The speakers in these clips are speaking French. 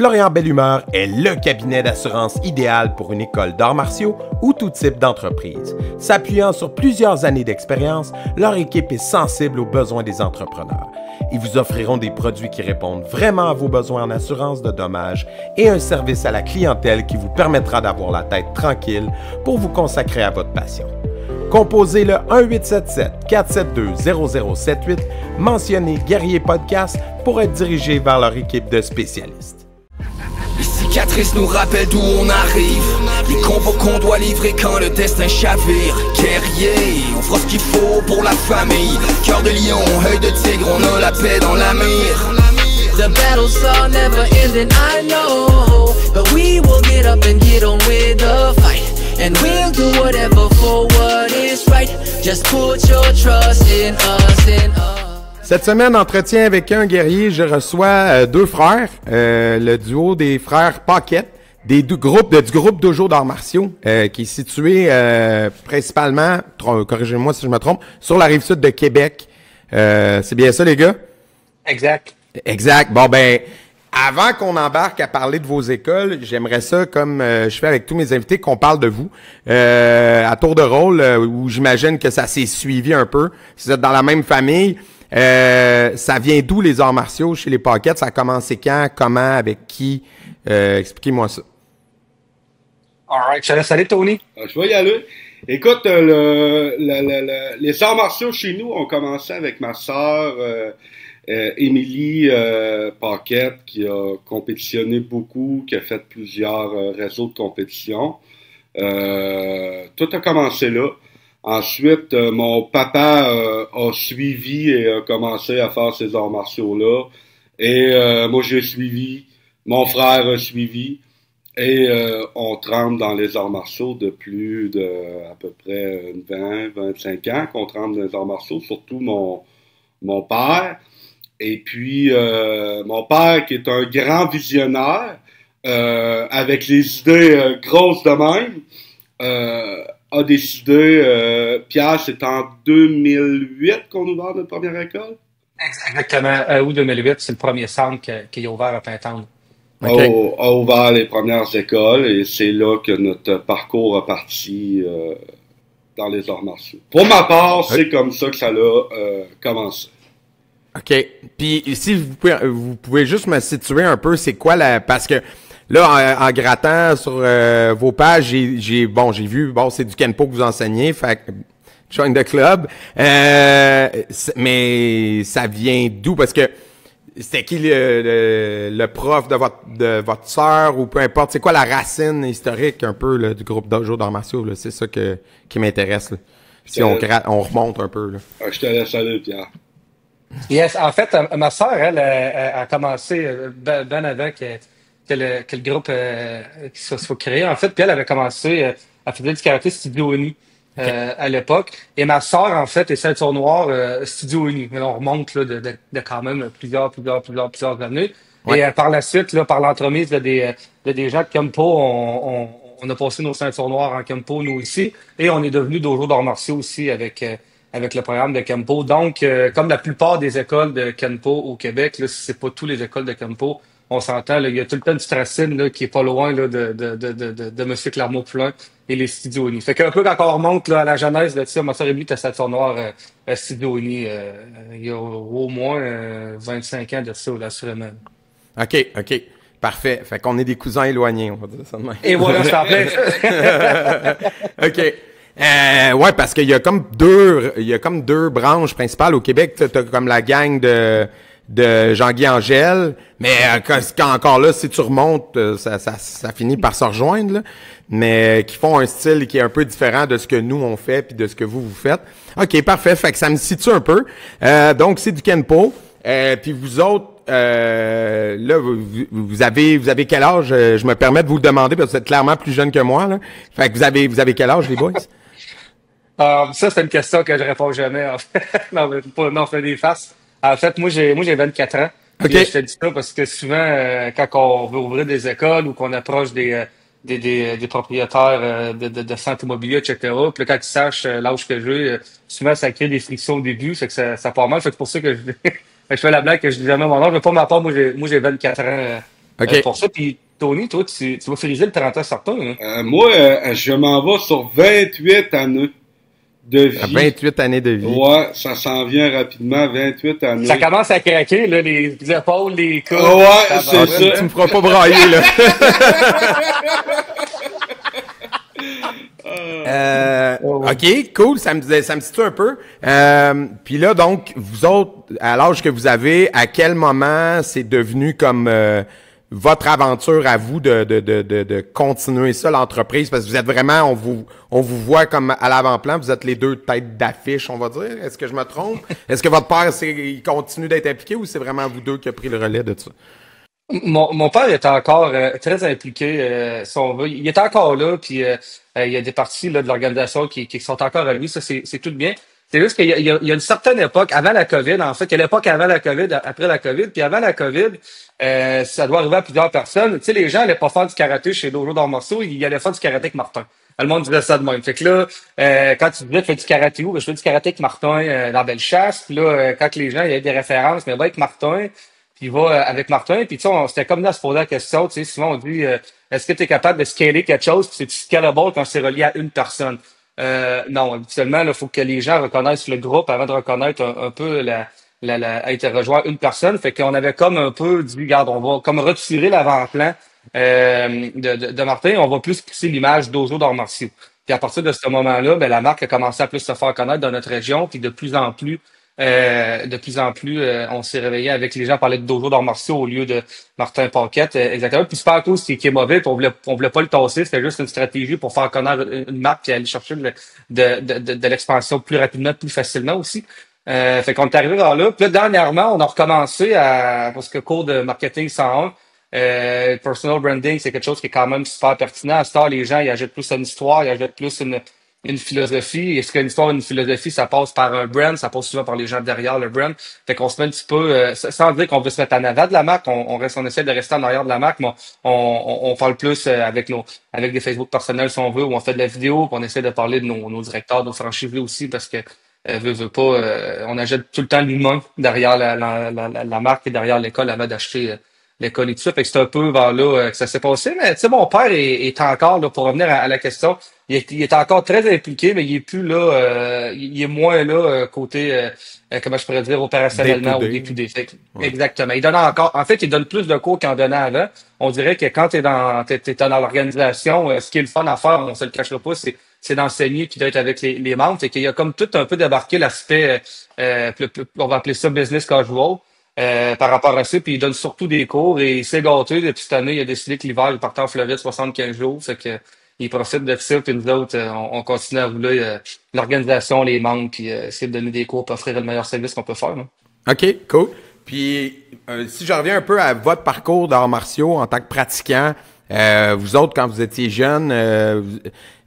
Florian Bellumeur est le cabinet d'assurance idéal pour une école d'arts martiaux ou tout type d'entreprise. S'appuyant sur plusieurs années d'expérience, leur équipe est sensible aux besoins des entrepreneurs. Ils vous offriront des produits qui répondent vraiment à vos besoins en assurance de dommages et un service à la clientèle qui vous permettra d'avoir la tête tranquille pour vous consacrer à votre passion. Composez le 1-877-472-0078, mentionnez Guerrier Podcast pour être dirigé vers leur équipe de spécialistes. Les cicatrices nous rappellent d'où on arrive. Les combats qu'on doit livrer quand le destin chavire. Guerrier, on fera ce qu'il faut pour la famille. Cœur de lion, œil de tigre, on a la paix dans la mire. The battles are never ending, I know. But we will get up and get on with the fight. And we'll do whatever for what is right. Just put your trust in us, in us. Cette semaine, entretien avec un guerrier, je reçois deux frères, le duo des frères Paquette, du groupe Dojo d'arts martiaux, qui est situé principalement, corrigez-moi si je me trompe, sur la rive sud de Québec. C'est bien ça, les gars? Exact. Exact. Bon, ben, avant qu'on embarque à parler de vos écoles, j'aimerais ça, comme je fais avec tous mes invités, qu'on parle de vous, à tour de rôle, où j'imagine que ça s'est suivi un peu. Si vous êtes dans la même famille, ça vient d'où les arts martiaux chez les Paquettes? Ça a commencé quand? Comment? Avec qui? Expliquez-moi ça. Alright, je te laisse aller, Tony. Je vais y aller. Écoute, les arts martiaux chez nous ont commencé avec ma sœur Émilie Paquette, qui a compétitionné beaucoup, qui a fait plusieurs réseaux de compétition. Tout a commencé là. Ensuite, mon papa a suivi et a commencé à faire ces arts martiaux-là. Et moi, j'ai suivi. Mon frère a suivi. Et on trempe dans les arts martiaux depuis à peu près 20-25 ans qu'on trempe dans les arts martiaux, surtout mon père. Et puis, mon père, qui est un grand visionnaire, avec les idées grosses de même, a décidé, Pierre, c'est en 2008 qu'on a ouvert notre première école? Exactement. Août 2008, c'est le premier centre qui est ouvert à Pintendre. Okay. A ouvert les premières écoles et c'est là que notre parcours a parti dans les arts martiaux. Pour ma part, c'est comme ça que ça a commencé. OK. Puis, si vous pouvez juste me situer un peu, c'est quoi parce que là, en grattant sur vos pages, j'ai vu, c'est du Kenpo que vous enseignez, fait que join the club. Mais ça vient d'où? Parce que c'était qui le prof de votre sœur ou peu importe, c'est quoi la racine historique un peu là, du groupe Dojo d'arts martiaux? Là? C'est ça qui m'intéresse. Là. Si on remonte un peu. Là. Je te laisse aller, Pierre. Yes, en fait, ma sœur, elle a commencé ben avant que le groupe soit créé. En fait, puis elle avait commencé à faire du karaté Studio Oni à l'époque. Et ma sœur, en fait, est ceinture noire Studio Oni. Mais on remonte là, de quand même plusieurs années. Ouais. Et par la suite, là, par l'entremise de des gens de Kempo, on a passé nos ceintures noires en Kempo, nous aussi. Et on est devenu Dojo d'arts martiaux aussi avec le programme de Kempo. Donc, comme la plupart des écoles de Kempo au Québec, là, c'est pas tous les écoles de Kempo, on s'entend, là, il y a tout le temps une petite racine là, qui est pas loin là, de M. Clermont-Poulain et les Studios Oni. Fait qu'un peu quand on remonte là, à la genèse de ça, ma soeur Émilie était ceinture noire Studio Oni il y a au moins 25 ans de ça, là, assurément. OK. Parfait. Fait qu'on est des cousins éloignés, on va dire ça de même. Et voilà, c'est en plein. OK. Ouais, parce qu'il y a comme deux branches principales au Québec. T'as comme la gang de Jean-Guy Angèle, mais quand encore là, si tu remontes, ça finit par se rejoindre, là, mais qui font un style qui est un peu différent de ce que nous on fait puis de ce que vous faites. OK, parfait. Fait que ça me situe un peu. Donc c'est du Kenpo. Puis vous autres, là, vous avez quel âge? Je me permets de vous le demander parce que vous êtes clairement plus jeune que moi, là. Fait que vous avez quel âge, les boys? Ça, c'est une question que je réponds jamais, en fait. non, on fait des farces. En fait, moi, j'ai 24 ans. Okay. Je te dis ça parce que souvent, quand on veut ouvrir des écoles ou qu'on approche des propriétaires de centres immobiliers, etc., puis là, quand ils sachent l'âge que j'ai, souvent, ça crée des frictions au début, fait que ça part mal. Fait que c'est pour ça que je fais la blague que je dis jamais mon âge. Mais pour ma part, moi, j'ai 24 ans OK. pour ça. Puis Tony, toi, tu vas friser le 30 ans certain, hein? Moi, je m'en vais sur 28 années de vie. 28 années de vie. Ouais, ça s'en vient rapidement, 28 années. Ça commence à craquer, là, les épaules, les coudes. Ouais, ça c'est va. ça. Tu me feras pas brailler, là. OK, cool, ça me situe un peu. Puis là, donc, vous autres, à l'âge que vous avez, à quel moment c'est devenu comme votre aventure à vous de continuer ça, l'entreprise? Parce que vous êtes vraiment, on vous voit comme à l'avant-plan, vous êtes les deux têtes d'affiche, on va dire. Est-ce que je me trompe? Est-ce que votre père, il continue d'être impliqué ou c'est vraiment vous deux qui a pris le relais de ça? Mon père était encore très impliqué, si on veut. Il est encore là, puis il y a des parties là, de l'organisation qui sont encore à lui. Ça, c'est tout bien. C'est juste qu'il y a une certaine époque, avant la COVID, en fait, il y a l'époque avant la COVID, après la COVID, puis avant la COVID, ça doit arriver à plusieurs personnes. Tu sais, les gens allaient pas faire du karaté chez Dojo d'Arts martiaux, ils allaient faire du karaté avec Martin. Le monde disait ça de même. Fait que là, quand tu disais, tu fais du karaté où? Ben, je fais du karaté avec Martin dans Bellechasse. Puis là, quand les gens, il y avait des références, mais va avec Martin. Puis il va avec Martin, puis tu sais, c'était comme là à se poser la question, tu sais, souvent on dit est-ce que tu es capable de scaler quelque chose, puis c'est scalable quand c'est relié à une personne? Non, habituellement, il faut que les gens reconnaissent le groupe avant de reconnaître un peu être rejoint une personne. Fait qu'on avait comme un peu dit, regarde, on va comme retirer l'avant-plan de Martin, on va plus pousser l'image d'Ozo d'Arts martiaux. Puis à partir de ce moment-là, ben, la marque a commencé à plus se faire connaître dans notre région, puis de plus en plus, on s'est réveillé avec les gens parler de Dojo d'Arts martiaux au lieu de Martin Paquette, exactement. Puis super cool, qui est mauvais, puis on voulait pas le tasser, c'était juste une stratégie pour faire connaître une marque et aller chercher de l'expansion plus rapidement, plus facilement aussi. Fait qu'on est arrivé vers là. Puis là, dernièrement, on a recommencé parce que cours de marketing 101, personal branding, c'est quelque chose qui est quand même super pertinent. À ce temps, les gens, ils achètent plus une histoire, ils achètent plus une philosophie. Est-ce qu'une histoire, une philosophie, ça passe par un brand, ça passe souvent par les gens derrière le brand. Fait qu'on se met un petit peu, sans dire qu'on veut se mettre en avant de la marque, on essaie de rester en arrière de la marque, mais on parle plus avec des Facebook personnels si on veut, ou on fait de la vidéo, puis on essaie de parler de nos directeurs, nos franchisés aussi, parce que veut pas, on achète tout le temps l'humain derrière la marque et derrière l'école avant d'acheter l'école et tout ça. Fait que c'est un peu vers là que ça s'est passé. Mais tu sais, mon père est encore, là, pour revenir à la question, il est encore très impliqué, mais il est plus là, il est moins là côté, comment je pourrais dire, opérationnellement au day-to-day. Ouais. Exactement. Il donne encore, en fait, il donne plus de cours qu'il en donnait avant. On dirait que quand t'es dans l'organisation, ce qui est le fun à faire, on se le cachera pas, c'est d'enseigner puis d'être avec les membres. Fait qu'il y a comme tout un peu débarqué l'aspect, on va appeler ça business casual. Par rapport à ça, puis il donne surtout des cours et il s'est gâté depuis cette année. Il a décidé que l'hiver, il partait en Floride 75 jours. Fait que il profite de ça, puis nous autres, on continue à rouler l'organisation, les membres, puis essayer de donner des cours pour offrir le meilleur service qu'on peut faire. Là. OK, cool. Puis, si je reviens un peu à votre parcours d'arts martiaux en tant que pratiquant, vous autres, quand vous étiez jeunes,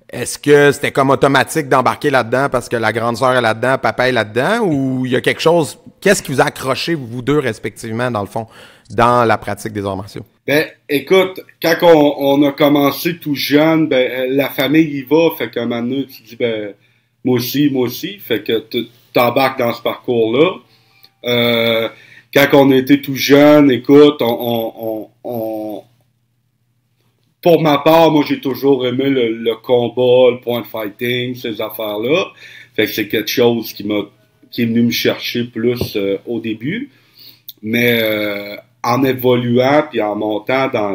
est-ce que c'était comme automatique d'embarquer là-dedans parce que la grande sœur est là-dedans, papa est là-dedans, ou il y a quelque chose, qu'est-ce qui vous a accroché, vous deux respectivement, dans le fond, dans la pratique des arts martiaux? Ben, écoute, quand on a commencé tout jeune, ben, la famille y va, fait qu'un moment donné, tu dis, ben, moi aussi, fait que tu t'embarques dans ce parcours-là. Quand on était tout jeune, écoute, pour ma part, moi, j'ai toujours aimé le combat, le point fighting, ces affaires-là. Fait que c'est quelque chose qui est venu me chercher plus au début. Mais en évoluant puis en montant dans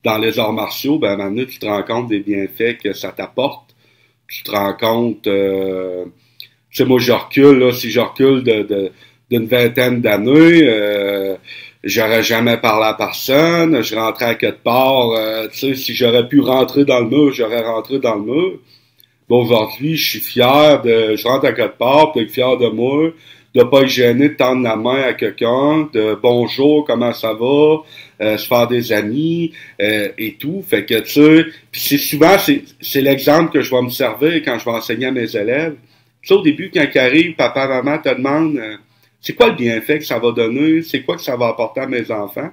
dans les arts martiaux, ben maintenant tu te rends compte des bienfaits que ça t'apporte. Tu te rends compte, tu sais, moi je recule là, si je recule d'une vingtaine d'années, j'aurais jamais parlé à personne, je rentrais à quelque part, tu sais, si j'aurais pu rentrer dans le mur, j'aurais rentré dans le mur. Bon, aujourd'hui, je rentre à quelque part, puis fier de moi, de pas être gêné de tendre la main à quelqu'un, de bonjour, comment ça va, se faire des amis, et tout. Fait que, tu sais, puis c'est l'exemple que je vais me servir quand je vais enseigner à mes élèves. Tu sais, au début, quand ils arrivent, papa, maman te demandent, c'est quoi le bienfait que ça va donner, c'est quoi que ça va apporter à mes enfants.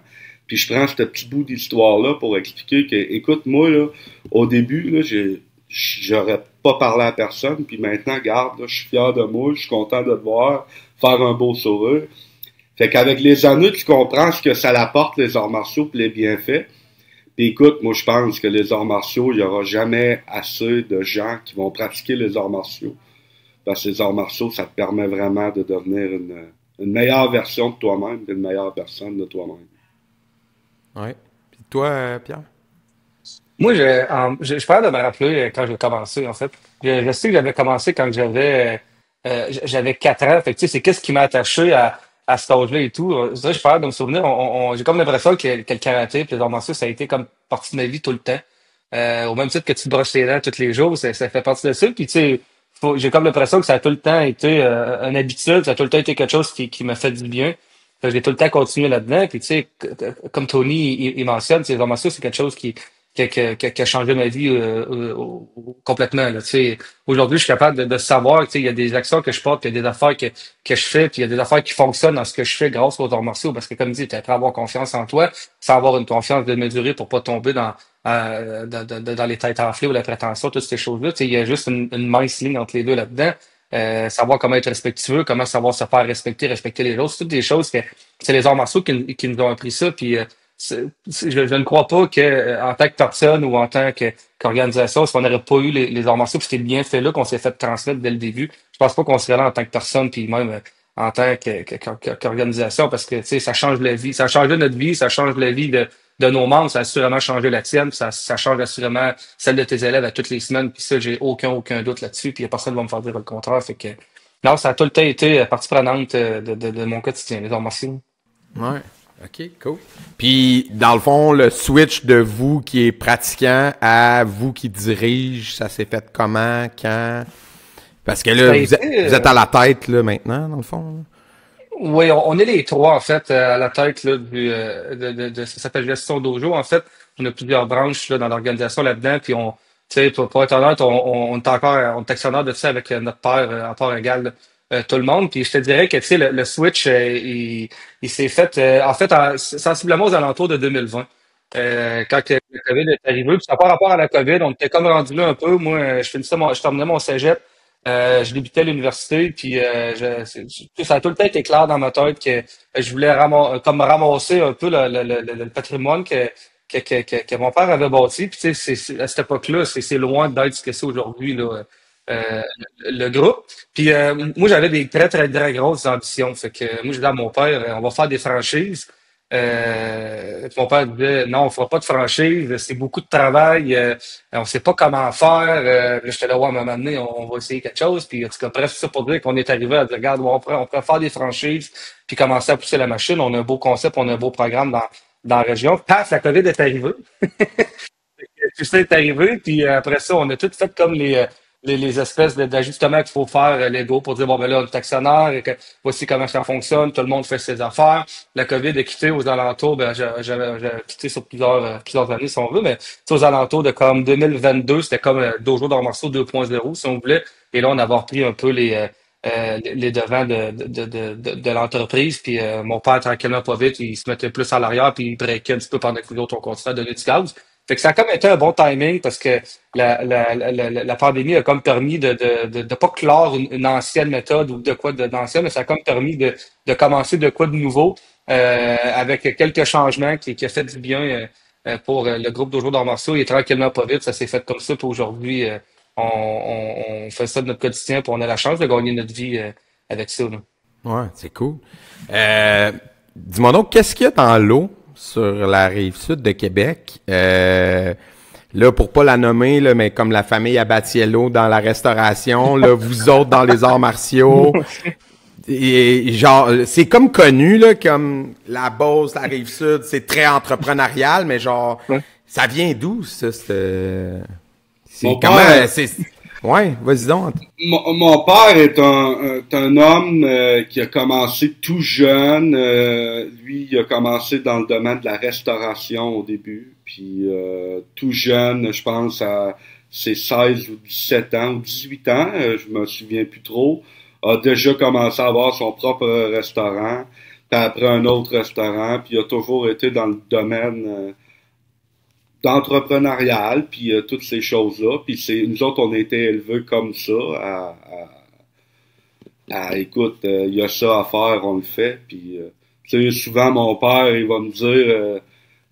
Puis je prends ce petit bout d'histoire-là pour expliquer que, écoute, moi, là, au début, là, j'aurais pas parlé à personne, puis maintenant, regarde, là, je suis fier de moi, je suis content de te voir, faire un beau sourire. Fait qu'avec les années, tu comprends ce que ça apporte, les arts martiaux, puis les bienfaits. Puis écoute, moi, je pense que les arts martiaux, il y aura jamais assez de gens qui vont pratiquer les arts martiaux. Parce que les arts martiaux, ça te permet vraiment de devenir une meilleure version de toi-même, une meilleure personne de toi-même. Ouais. Puis toi, Pierre? Moi, je suis pas capable de me rappeler quand j'ai commencé, en fait. Je sais que j'avais commencé quand j'avais 4 ans. Fait que, tu sais, c'est qu'est-ce qui m'a attaché à cet âge-là et tout. Ça, je suis pas capable de me souvenir. J'ai comme l'impression que le karaté et les arts martiaux, ça a été comme partie de ma vie tout le temps. Au même titre que tu te brosses les dents tous les jours, ça fait partie de ça. Puis, tu sais, j'ai comme l'impression que ça a tout le temps été une habitude, ça a tout le temps été quelque chose qui m'a fait du bien. Fait que j'ai tout le temps continué là-dedans. Puis, tu sais, comme Tony, il mentionne, les arts martiaux, c'est quelque chose qui a changé ma vie complètement. Là, tu sais. Aujourd'hui, je suis capable de savoir que tu sais, il y a des actions que je porte, puis il y a des affaires que je fais, puis il y a des affaires qui fonctionnent dans ce que je fais grâce aux arts martiaux. Parce que comme dit, tu apprends à avoir confiance en toi, sans avoir une confiance démesurée pour pas tomber dans les têtes enflées ou la prétention, toutes ces choses-là. Tu sais, il y a juste une mince ligne entre les deux là-dedans. Savoir comment être respectueux, comment savoir se faire respecter, respecter les autres, c'est toutes des choses que c'est les arts martiaux qui nous ont appris ça. Puis je ne crois pas que en tant que personne ou en tant qu'organisation, si on n'aurait pas eu les arts martiaux, puis c'était bien fait là qu'on s'est fait transmettre dès le début, je pense pas qu'on serait là en tant que personne, puis même en tant qu'organisation, parce que tu sais, ça change la vie, ça a changé notre vie, ça change la vie de nos membres, ça a assurément changé la tienne, puis ça change assurément celle de tes élèves à toutes les semaines, puis ça, j'ai aucun doute là-dessus, puis il y a personne qui va me faire dire le contraire, fait que non, ça a tout le temps été partie prenante de mon quotidien, les arts martiaux. Ouais. OK, cool. Puis, dans le fond, le switch de vous qui est pratiquant à vous qui dirige, ça s'est fait comment, quand? Parce que là, Ça a vous été, êtes à la tête, là, maintenant, dans le fond. Oui, on est les trois, en fait, à la tête là, ça s'appelle Gestion Dojo. En fait, on a plusieurs branches là, dans l'organisation là-dedans, puis tu sais, pour être honnête, on est actionnaire de ça avec notre père en part égale, tout le monde. Puis je te dirais que tu sais, le switch, il s'est fait, en fait, sensiblement aux alentours de 2020. Quand que le COVID est arrivé, puis ça n'a pas rapport à la COVID, on était comme rendu là un peu. Moi, je terminais mon cégep. Je débutais à l'université, puis ça a tout le temps été clair dans ma tête que je voulais comme ramasser un peu le patrimoine que mon père avait bâti. Puis tu sais, à cette époque-là, c'est loin d'être ce que c'est aujourd'hui là, euh, le groupe. Puis moi, j'avais des très grosses ambitions. Fait que moi, je disais à mon père, on va faire des franchises. Mon père disait non, on fera pas de franchise, c'est beaucoup de travail, on sait pas comment faire. Là, j'étais là, ouais, à un moment donné, on va essayer quelque chose. Puis en tout cas, bref, c'est ça pour dire qu'on est arrivé à dire, regarde, on pourrait faire des franchises, puis commencer à pousser la machine. On a un beau concept, on a un beau programme dans la région. Paf, la COVID est arrivée. Tout ça est arrivé, puis après ça, on a tout fait comme les espèces d'ajustements qu'il faut faire légaux pour dire, bon, ben là, on est actionnaire, et que voici comment ça fonctionne, tout le monde fait ses affaires. La COVID a quitté aux alentours, ben, j'avais quitté sur plusieurs années, si on veut, mais tu sais, aux alentours de comme 2022, c'était comme Dojo d'Arts martiaux 2.0, si on voulait. Et là, on avait repris un peu les devants de l'entreprise. Puis mon père, tranquillement, pas vite, il se mettait plus à l'arrière, puis il breakait un petit peu pendant que nous autres, on continuait à donner du gaz. Fait que ça a comme été un bon timing parce que la pandémie a comme permis de pas clore une ancienne méthode ou de quoi d'ancien, mais ça a comme permis de commencer de quoi de nouveau avec quelques changements qui a fait du bien pour le groupe Dojo d'Arts martiaux. Et tranquillement, pas vite, ça s'est fait comme ça. Puis aujourd'hui, on fait ça de notre quotidien, puis on a la chance de gagner notre vie avec ça. Là. Ouais, c'est cool. Dis-moi donc, qu'est-ce qu'il y a dans l'eau sur la rive sud de Québec? Là, pour pas la nommer, là, mais comme la famille Abatiello dans la restauration, là, vous autres dans les arts martiaux. Et genre, c'est comme connu, là, comme la Beauce, la rive sud, c'est très entrepreneurial, mais genre, Ouais. ça vient d'où, ça? C'est Mon comment, père, ouais, vas-y donc. mon père est un homme qui a commencé tout jeune. Lui, il a commencé dans le domaine de la restauration au début. Puis tout jeune, je pense à ses 16 ou 17 ans ou 18 ans, je me souviens plus trop, a déjà commencé à avoir son propre restaurant, puis après un autre restaurant, puis il a toujours été dans le domaine d'entrepreneurial, puis toutes ces choses-là. Puis nous autres, on a été élevés comme ça, écoute, il y a ça à faire, on le fait, puis Tu sais, souvent, mon père, il va me dire,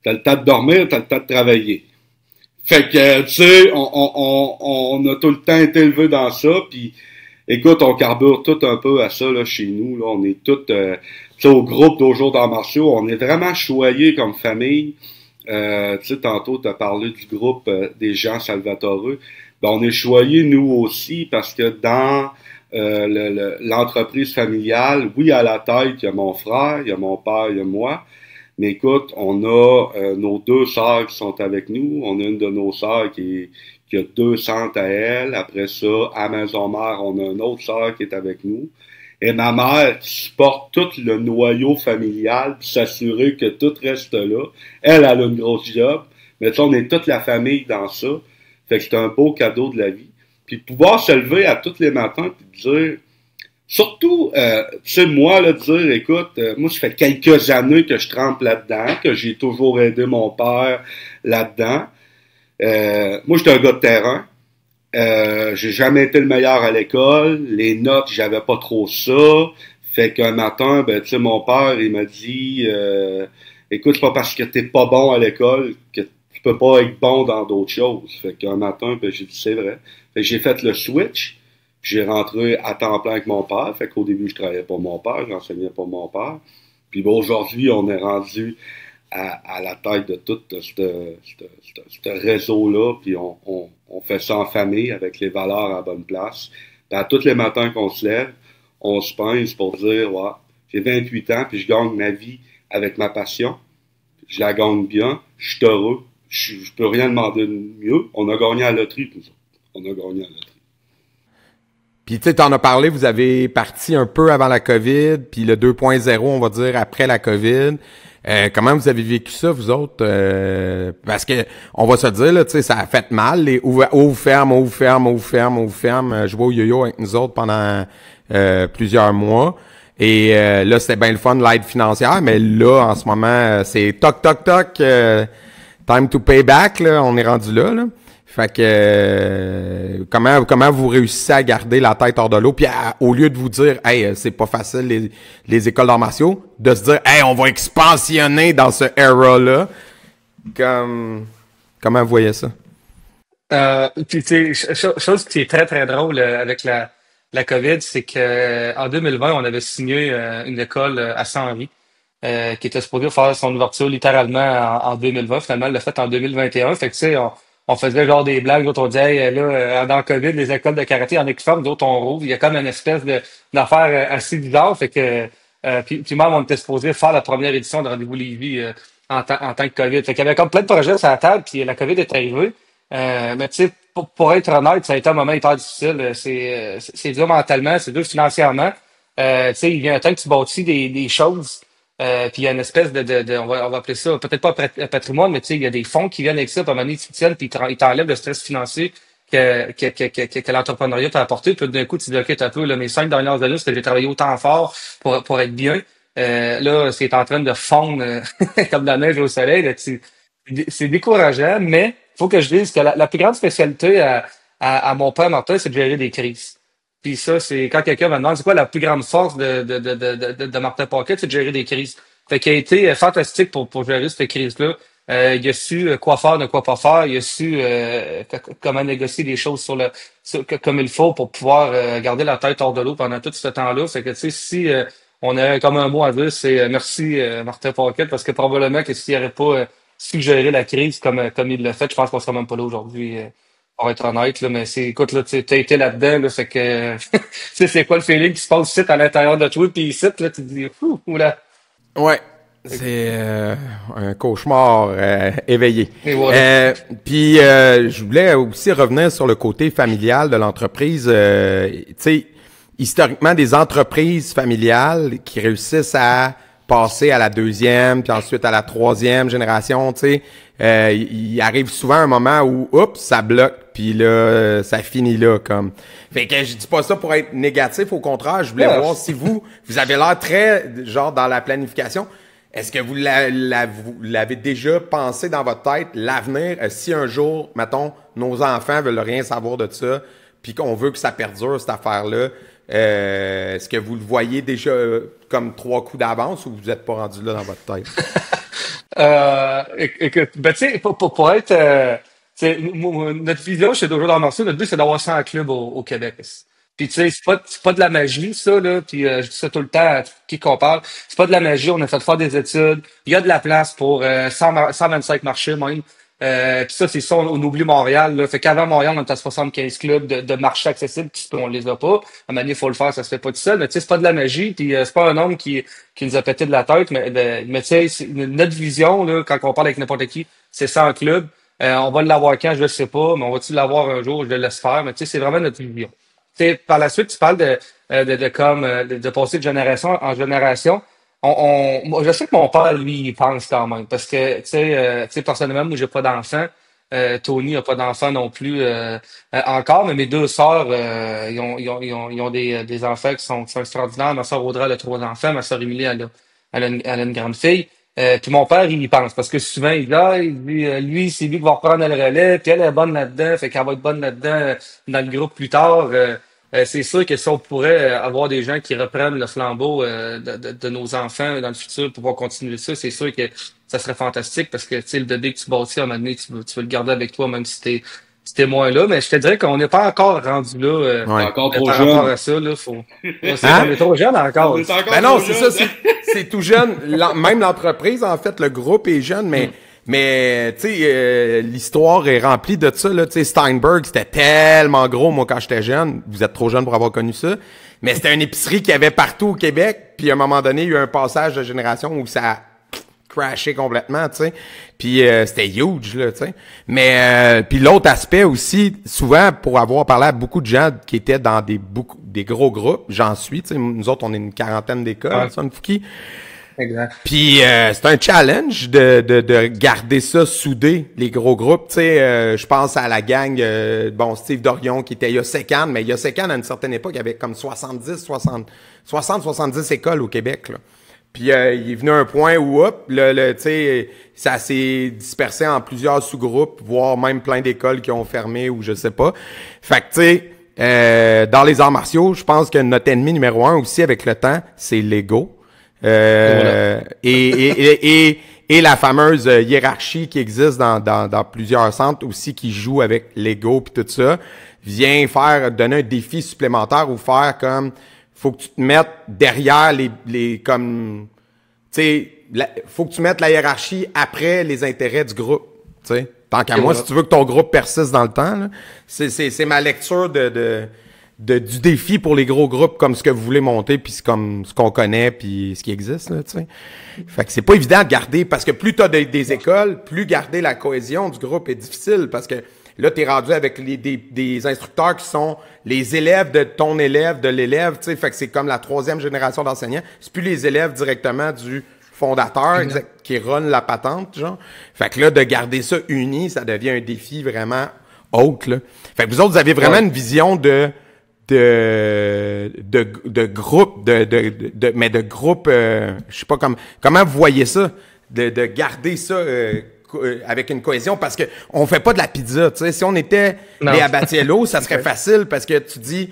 t'as le temps de dormir, t'as le temps de travailler. Fait que, tu sais, on a tout le temps été élevé dans ça, puis écoute, on carbure tout un peu à ça, là, chez nous, là, on est tous, tu sais, au groupe d'Aujourd'hui dans Martiaux, on est vraiment choyés comme famille. Tu sais, tantôt, t'as parlé du groupe des gens Salvatore. Ben, on est choyés, nous aussi, parce que dans l'entreprise familiale, oui, à la tête, il y a mon frère, il y a mon père, il y a moi. Mais écoute, on a nos deux sœurs qui sont avec nous. On a une de nos sœurs qui a 2 centres à elle. Après ça, à Maison-Mère, on a une autre sœur qui est avec nous. Et ma mère qui supporte tout le noyau familial puis s'assurer que tout reste là. Elle a une grosse job. Mais tu sais, on est toute la famille dans ça. Fait que c'est un beau cadeau de la vie. Puis pouvoir se lever à tous les matins puis dire... Surtout, tu sais, moi, là, de dire, écoute, moi, ça fait quelques années que je trempe là-dedans, que j'ai toujours aidé mon père là-dedans. Moi, j'étais un gars de terrain. J'ai jamais été le meilleur à l'école. Les notes, j'avais pas trop ça. Fait qu'un matin, ben, tu sais, mon père, il m'a dit, écoute, c'est pas parce que t'es pas bon à l'école que tu peux pas être bon dans d'autres choses. Fait qu'un matin, ben, j'ai dit, c'est vrai. Fait que j'ai fait le switch. J'ai rentré à temps plein avec mon père. Fait qu'au début, je travaillais pour mon père, j'enseignais pour mon père. Puis bon, aujourd'hui, on est rendu à la tête de tout ce réseau-là. Puis on fait ça en famille avec les valeurs à la bonne place. Puis à tous les matins qu'on se lève, on se pince pour dire, ouais, j'ai 28 ans, puis je gagne ma vie avec ma passion. Je la gagne bien, je suis heureux. Je peux rien demander de mieux. On a gagné à la loterie, tout ça. On a gagné à la loterie. Puis tu sais, t'en as parlé, vous avez parti un peu avant la COVID, puis le 2.0, on va dire, après la COVID. Comment vous avez vécu ça, vous autres? Parce que, on va se dire, là, tu sais, ça a fait mal, les ouvre ferme. Je vois au yo-yo avec nous autres pendant plusieurs mois. Et là, c'était bien le fun, l'aide financière, mais là, en ce moment, c'est toc, time to pay back, là, on est rendu là. Fait que comment vous réussissez à garder la tête hors de l'eau, puis au lieu de vous dire hey, c'est pas facile les écoles d'arts martiaux, de se dire hey, on va expansionner dans ce era-là. Comment vous voyez ça? Puis tu sais, chose qui est très très drôle avec la COVID, c'est que en 2020, on avait signé une école à Saint-Henri qui était supposée faire son ouverture littéralement en 2020. Finalement, elle l'a fait en 2021. Fait que tu sais, on faisait genre des blagues, d'autres on disait hey, là, dans le COVID, les écoles de karaté en équipe, d'autres on rouvre. Il y a comme une espèce d'affaire assez bizarre. Fait que puis même on était supposé faire la première édition de Rendez-vous Lévis en tant que COVID. Fait qu'il y avait comme plein de projets sur la table, puis la COVID est arrivée. Mais tu sais, pour être honnête, ça a été un moment hyper difficile. C'est dur mentalement, c'est dur financièrement. Tu sais, il vient un temps que tu bâtis des choses. Puis il y a une espèce on va appeler ça, peut-être pas un patrimoine, mais tu sais, il y a des fonds qui viennent avec ça, puis à un moment donné, ils te tiennent, puis ils t'enlèvent le stress financier que l'entrepreneuriat t'a apporté. Puis d'un coup, tu te dis, OK, t'as peu, là, mes 5 dernières années, parce que j'ai travaillé autant fort pour être bien. Là, c'est en train de fondre comme de la neige au soleil. Là, c'est décourageant, mais faut que je dise que la plus grande spécialité à mon père Martin, c'est de gérer des crises. Puis ça, c'est quand quelqu'un me demande c'est quoi la plus grande force de Martin Paquette, c'est de gérer des crises. Fait qu'il a été fantastique pour gérer cette crise-là. Il a su quoi faire, ne quoi pas faire. Il a su comment négocier des choses comme il faut pour pouvoir garder la tête hors de l'eau pendant tout ce temps-là. Fait que tu sais, si on a comme un mot à dire, c'est merci Martin Paquette, parce que probablement que s'il n'aurait pas suggéré la crise comme il l'a fait, je pense qu'on serait même pas là aujourd'hui. Pour être honnête, là, mais écoute, là, t'as été là-dedans, là, fait que, tu sais, c'est quoi le feeling qui se passe ici à l'intérieur de toi, puis ici, là, tu te dis, oula. Ouais. C'est un cauchemar éveillé. Et voilà. Puis je voulais aussi revenir sur le côté familial de l'entreprise. Tu sais, historiquement, des entreprises familiales qui réussissent à passer à la deuxième, puis ensuite à la troisième génération, tu sais, il arrive souvent un moment où, oups, ça bloque, puis là, ça finit là, comme. Fait que je dis pas ça pour être négatif, au contraire, je voulais voir si vous avez l'air très, genre, dans la planification. Est-ce que vous l'avez déjà pensé dans votre tête, l'avenir, si un jour, mettons, nos enfants veulent rien savoir de ça, puis qu'on veut que ça perdure, cette affaire-là, Est-ce que vous le voyez déjà comme 3 coups d'avance ou vous n'êtes pas rendu là dans votre tête? Écoute, ben, tu sais, pour être, tu sais, notre vision chez Dojo d'Arts martiaux, notre but, c'est d'avoir 100 clubs au Québec. Puis, tu sais, c'est pas de la magie, ça, là. Puis, je dis ça tout le temps à qui qu'on parle. C'est pas de la magie. On a fait faire des études. Il y a de la place pour 125 marchés, même. Puis ça, c'est ça, on oublie Montréal, là. Fait qu'avant Montréal, on était à 75 clubs de marchés accessibles, puis on les a pas. À un moment donné, il faut le faire, ça se fait pas tout seul. Mais tu sais, c'est pas de la magie, puis c'est pas un nombre qui nous a pété de la tête, mais tu sais, notre vision, là, quand on parle avec n'importe qui, c'est 100 clubs. On va l'avoir quand, je le sais pas, mais on va-tu l'avoir un jour, je le laisse faire. Mais tu sais, c'est vraiment notre vision. Tu sais, par la suite, tu parles de passer de génération en génération. Moi, je sais que mon père, lui, il pense quand même. Parce que, tu sais, personnellement, moi, j'ai pas d'enfant. Tony a pas d'enfant non plus encore, mais mes 2 sœurs, ils ont des enfants qui sont extraordinaires. Ma sœur Audrey, elle a 3 enfants. Ma sœur Émilie, elle a une grande fille. Puis mon père, il y pense. Parce que souvent, il dit, lui, c'est lui qui va reprendre le relais. Puis elle est bonne là-dedans. Fait qu'elle va être bonne là-dedans dans le groupe plus tard. C'est sûr que si on pourrait avoir des gens qui reprennent le flambeau de nos enfants dans le futur pour pouvoir continuer ça, c'est sûr que ça serait fantastique parce que tu sais, le bébé que tu bâtis à un moment donné, tu veux le garder avec toi même si t'es moins là. Mais je te dirais qu'on n'est pas encore rendu là Ouais. Encore trop par jeune. rapport à ça. Là, Hein? on est trop jeune encore. On est encore Ben non, trop c'est jeune. ça, c'est tout jeune. Même l'entreprise, en fait, le groupe est jeune, mais tu sais, l'histoire est remplie de ça, là. Tu sais, Steinberg, c'était tellement gros, moi, quand j'étais jeune. Vous êtes trop jeune pour avoir connu ça. Mais c'était une épicerie qu'il y avait partout au Québec. Puis à un moment donné, il y a eu un passage de génération où ça a crashé complètement, tu sais. Puis c'était huge, là, tu sais. Mais puis l'autre aspect aussi, souvent, pour avoir parlé à beaucoup de gens qui étaient dans des gros groupes, j'en suis, tu sais. Nous autres, on est une quarantaine d'écoles, Ouais. Sunfuki. Exact. Puis c'est un challenge de garder ça soudé, les gros groupes. Tu sais, je pense à la gang, Steve Dorion qui était Yosekan, mais Yosekan, à une certaine époque, il y avait comme 70 écoles au Québec, là. Puis il est venu un point où, hop, tu sais, ça s'est dispersé en plusieurs sous-groupes, voire même plein d'écoles qui ont fermé ou je sais pas. Fait que, tu sais, dans les arts martiaux, je pense que notre ennemi numéro 1 aussi avec le temps, c'est l'ego. Et la fameuse hiérarchie qui existe dans plusieurs centres aussi qui joue avec l'ego puis tout ça, vient donner un défi supplémentaire ou faire comme faut que tu te mettes derrière les comme tu sais faut que tu mettes la hiérarchie après les intérêts du groupe, tu sais. Tant qu'à moi, si tu veux que ton groupe persiste dans le temps, là, c'est ma lecture du défi pour les gros groupes comme ce que vous voulez monter puis c'est comme ce qu'on connaît puis ce qui existe, là, tu sais. Fait que c'est pas évident de garder parce que plus t'as des écoles, plus garder la cohésion du groupe est difficile parce que là t'es rendu avec des instructeurs qui sont les élèves de ton élève, de l'élève, tu sais. Fait que c'est comme la 3e génération d'enseignants. C'est plus les élèves directement du fondateur qui run la patente, genre. Fait que là, de garder ça uni, ça devient un défi vraiment haute, là. Fait que vous autres, vous avez vraiment une vision de groupe, mais de groupe, je sais pas comment vous voyez ça, de garder ça avec une cohésion, parce que on fait pas de la pizza, tu sais. Si on était les Abatiello, ça serait facile parce que tu dis,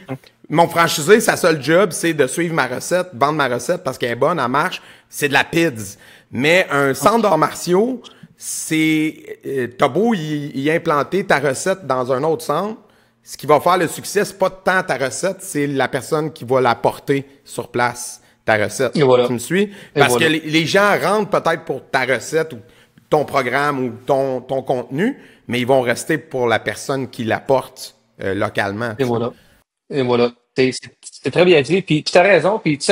mon franchisé, sa seule job, c'est de suivre ma recette, vendre ma recette parce qu'elle est bonne, elle marche, c'est de la pizza. Mais un centre d'arts martiaux, c'est, t'as beau y implanter ta recette dans un autre centre, ce qui va faire le succès, c'est pas tant ta recette, c'est la personne qui va la porter sur place, ta recette. Et voilà. Tu me suis? Parce que les gens rentrent peut-être pour ta recette ou ton programme ou ton contenu, mais ils vont rester pour la personne qui la porte localement. Et voilà. Et voilà. C'est très bien dit. Puis t'as raison. Puis tu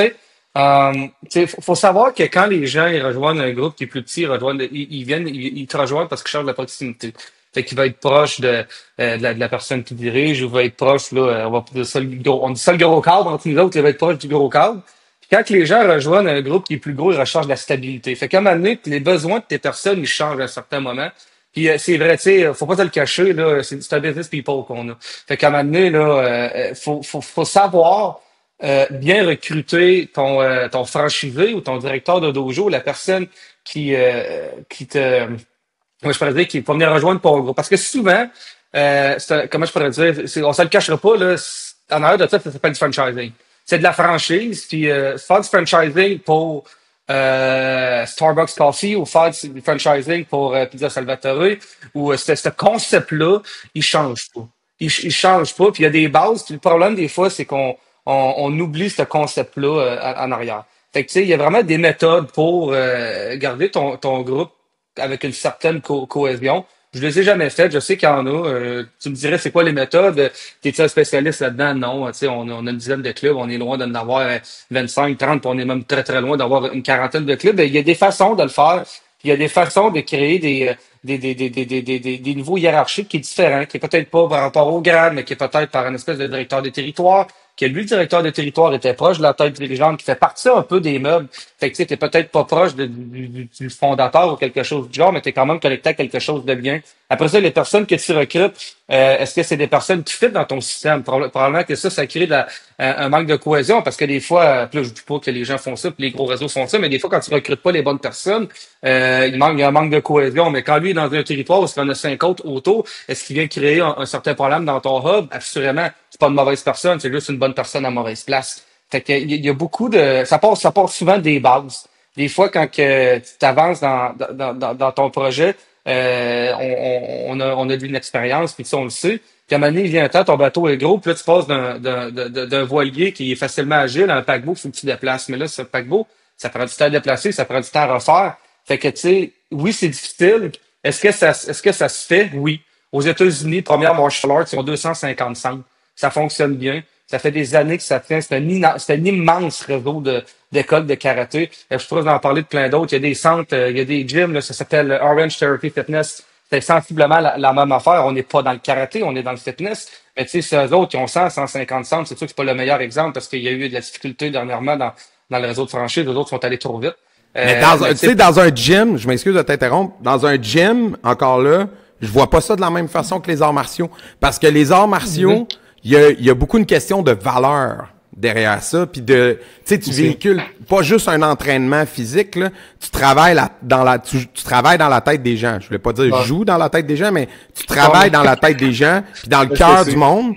sais, faut savoir que quand les gens ils rejoignent un groupe qui est plus petit, ils te rejoignent parce qu'ils cherchent de la proximité. Fait qu'il va être proche de la personne qui dirige ou va être proche, là, on dit ça le gros cadre entre nous autres, il va être proche du gros cadre. Puis quand les gens rejoignent un groupe qui est plus gros, ils recherchent de la stabilité. Fait qu'à un moment donné, les besoins de tes personnes, ils changent à un certain moment. Puis c'est vrai, tu sais, faut pas te le cacher, là, c'est un business people qu'on a. Fait qu'à un moment donné, là, faut savoir bien recruter ton franchisé ou ton directeur de dojo, la personne qui te moi, je pourrais dire qu'il faut venir rejoindre ton groupe. Parce que souvent, comment je pourrais dire, on se le cachera pas, là, en arrière de ça s'appelle du franchising. c'est de la franchise, puis faire du franchising pour Starbucks Coffee ou faire du franchising pour Pizza Salvatore ou ce concept-là, il change pas. Il change pas, puis il y a des bases. Puis le problème des fois, c'est qu'on oublie ce concept-là en arrière. Fait que tu sais, il y a vraiment des méthodes pour garder ton groupe avec une certaine cohésion. Je les ai jamais faites. Je sais qu'il y en a. Tu me dirais, c'est quoi les méthodes? T'es-tu un spécialiste là-dedans? Non. Tu sais, on a une dizaine de clubs. On est loin d'en avoir 25, 30, puis on est même très, très loin d'avoir une quarantaine de clubs. Et il y a des façons de le faire. Puis il y a des façons de créer des niveaux hiérarchiques qui est différent, qui est peut-être pas par rapport au grade, mais qui est peut-être par une espèce de directeur de territoire, que lui, le directeur de territoire, était proche de la tête dirigeante, qui fait partie un peu des meubles. Fait que tu sais, t'es peut-être pas proche du fondateur ou quelque chose du genre, mais t'es quand même connecté à quelque chose de bien. Après ça, les personnes que tu recrutes, est-ce que c'est des personnes qui fit dans ton système? Probablement que ça crée un manque de cohésion, parce que des fois, puis là, je dis pas que les gens font ça, puis les gros réseaux font ça, mais des fois, quand tu recrutes pas les bonnes personnes, il y a un manque de cohésion. Mais quand lui est dans un territoire où il y en a 5 autres autour, est-ce qu'il vient créer un certain problème dans ton hub? Assurément, c'est pas une mauvaise personne, c'est juste une bonne personne à mauvaise place. Fait que il y a beaucoup de, ça part souvent des bases. Des fois, quand que tu t'avances dans ton projet, on a de l'inexpérience, puis ça, on le sait. Puis à un moment donné, il vient un temps, ton bateau est gros, puis là, tu passes d'un voilier qui est facilement agile à un paquebot qu'il faut que tu déplaces. Mais là, ce paquebot, ça prend du temps à déplacer, ça prend du temps à refaire. Fait que, tu sais, oui, c'est difficile. Est-ce que ça se fait? Oui. Aux États-Unis, première martial arts, ils ont 255. Ça fonctionne bien. Ça fait des années que ça tient. C'est un immense réseau d'écoles de karaté. Je pourrais vous en parler de plein d'autres. Il y a des centres, il y a des gyms, là, ça s'appelle Orange Therapy Fitness. C'est sensiblement la même affaire. On n'est pas dans le karaté, on est dans le fitness. Mais tu sais, ceux autres qui ont 100, 150 centres, c'est sûr que c'est pas le meilleur exemple parce qu'il y a eu de la difficulté dernièrement dans le réseau de franchise. Les autres sont allés trop vite. Mais tu sais, dans un gym, je m'excuse de t'interrompre, dans un gym, encore là, je vois pas ça de la même façon que les arts martiaux. Parce que les arts martiaux, il y a beaucoup une question de valeur derrière ça, puis tu sais, tu véhicules pas juste un entraînement physique, là, tu travailles tu travailles dans la tête des gens. Je voulais pas dire joue dans la tête des gens, mais tu travailles dans la tête des gens, puis dans le cœur du monde.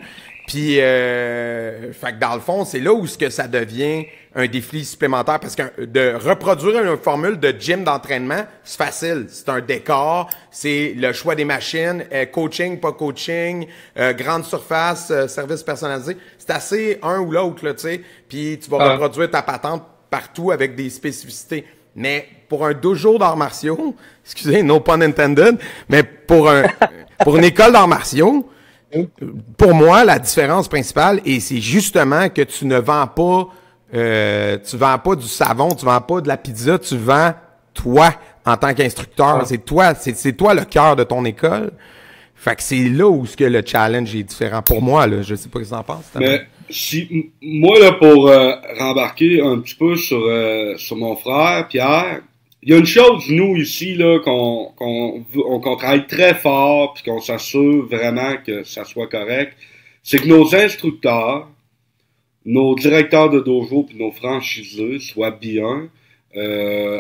Puis, fait que dans le fond, c'est là où ce que ça devient un défi supplémentaire, parce que de reproduire une formule de gym d'entraînement, c'est facile. C'est un décor, c'est le choix des machines, coaching, pas coaching, grande surface, service personnalisé. C'est assez un ou l'autre, là, tu sais. Puis tu vas reproduire ta patente partout avec des spécificités. Mais pour un dojo d'arts martiaux, excusez, no pun intended, mais pour une école d'arts martiaux, pour moi, la différence principale, et c'est justement que tu ne vends pas, tu vends pas du savon, tu vends pas de la pizza, tu vends toi en tant qu'instructeur. C'est toi le cœur de ton école. Fait que c'est là où ce que le challenge est différent pour moi, là. Je sais pas ce que tu en penses. Mais moi, là, pour rembarquer un petit peu sur mon frère, Pierre, il y a une chose, nous, ici, là, qu'on travaille très fort puis qu'on s'assure vraiment que ça soit correct, c'est que nos instructeurs, nos directeurs de dojo puis nos franchisés soient bien.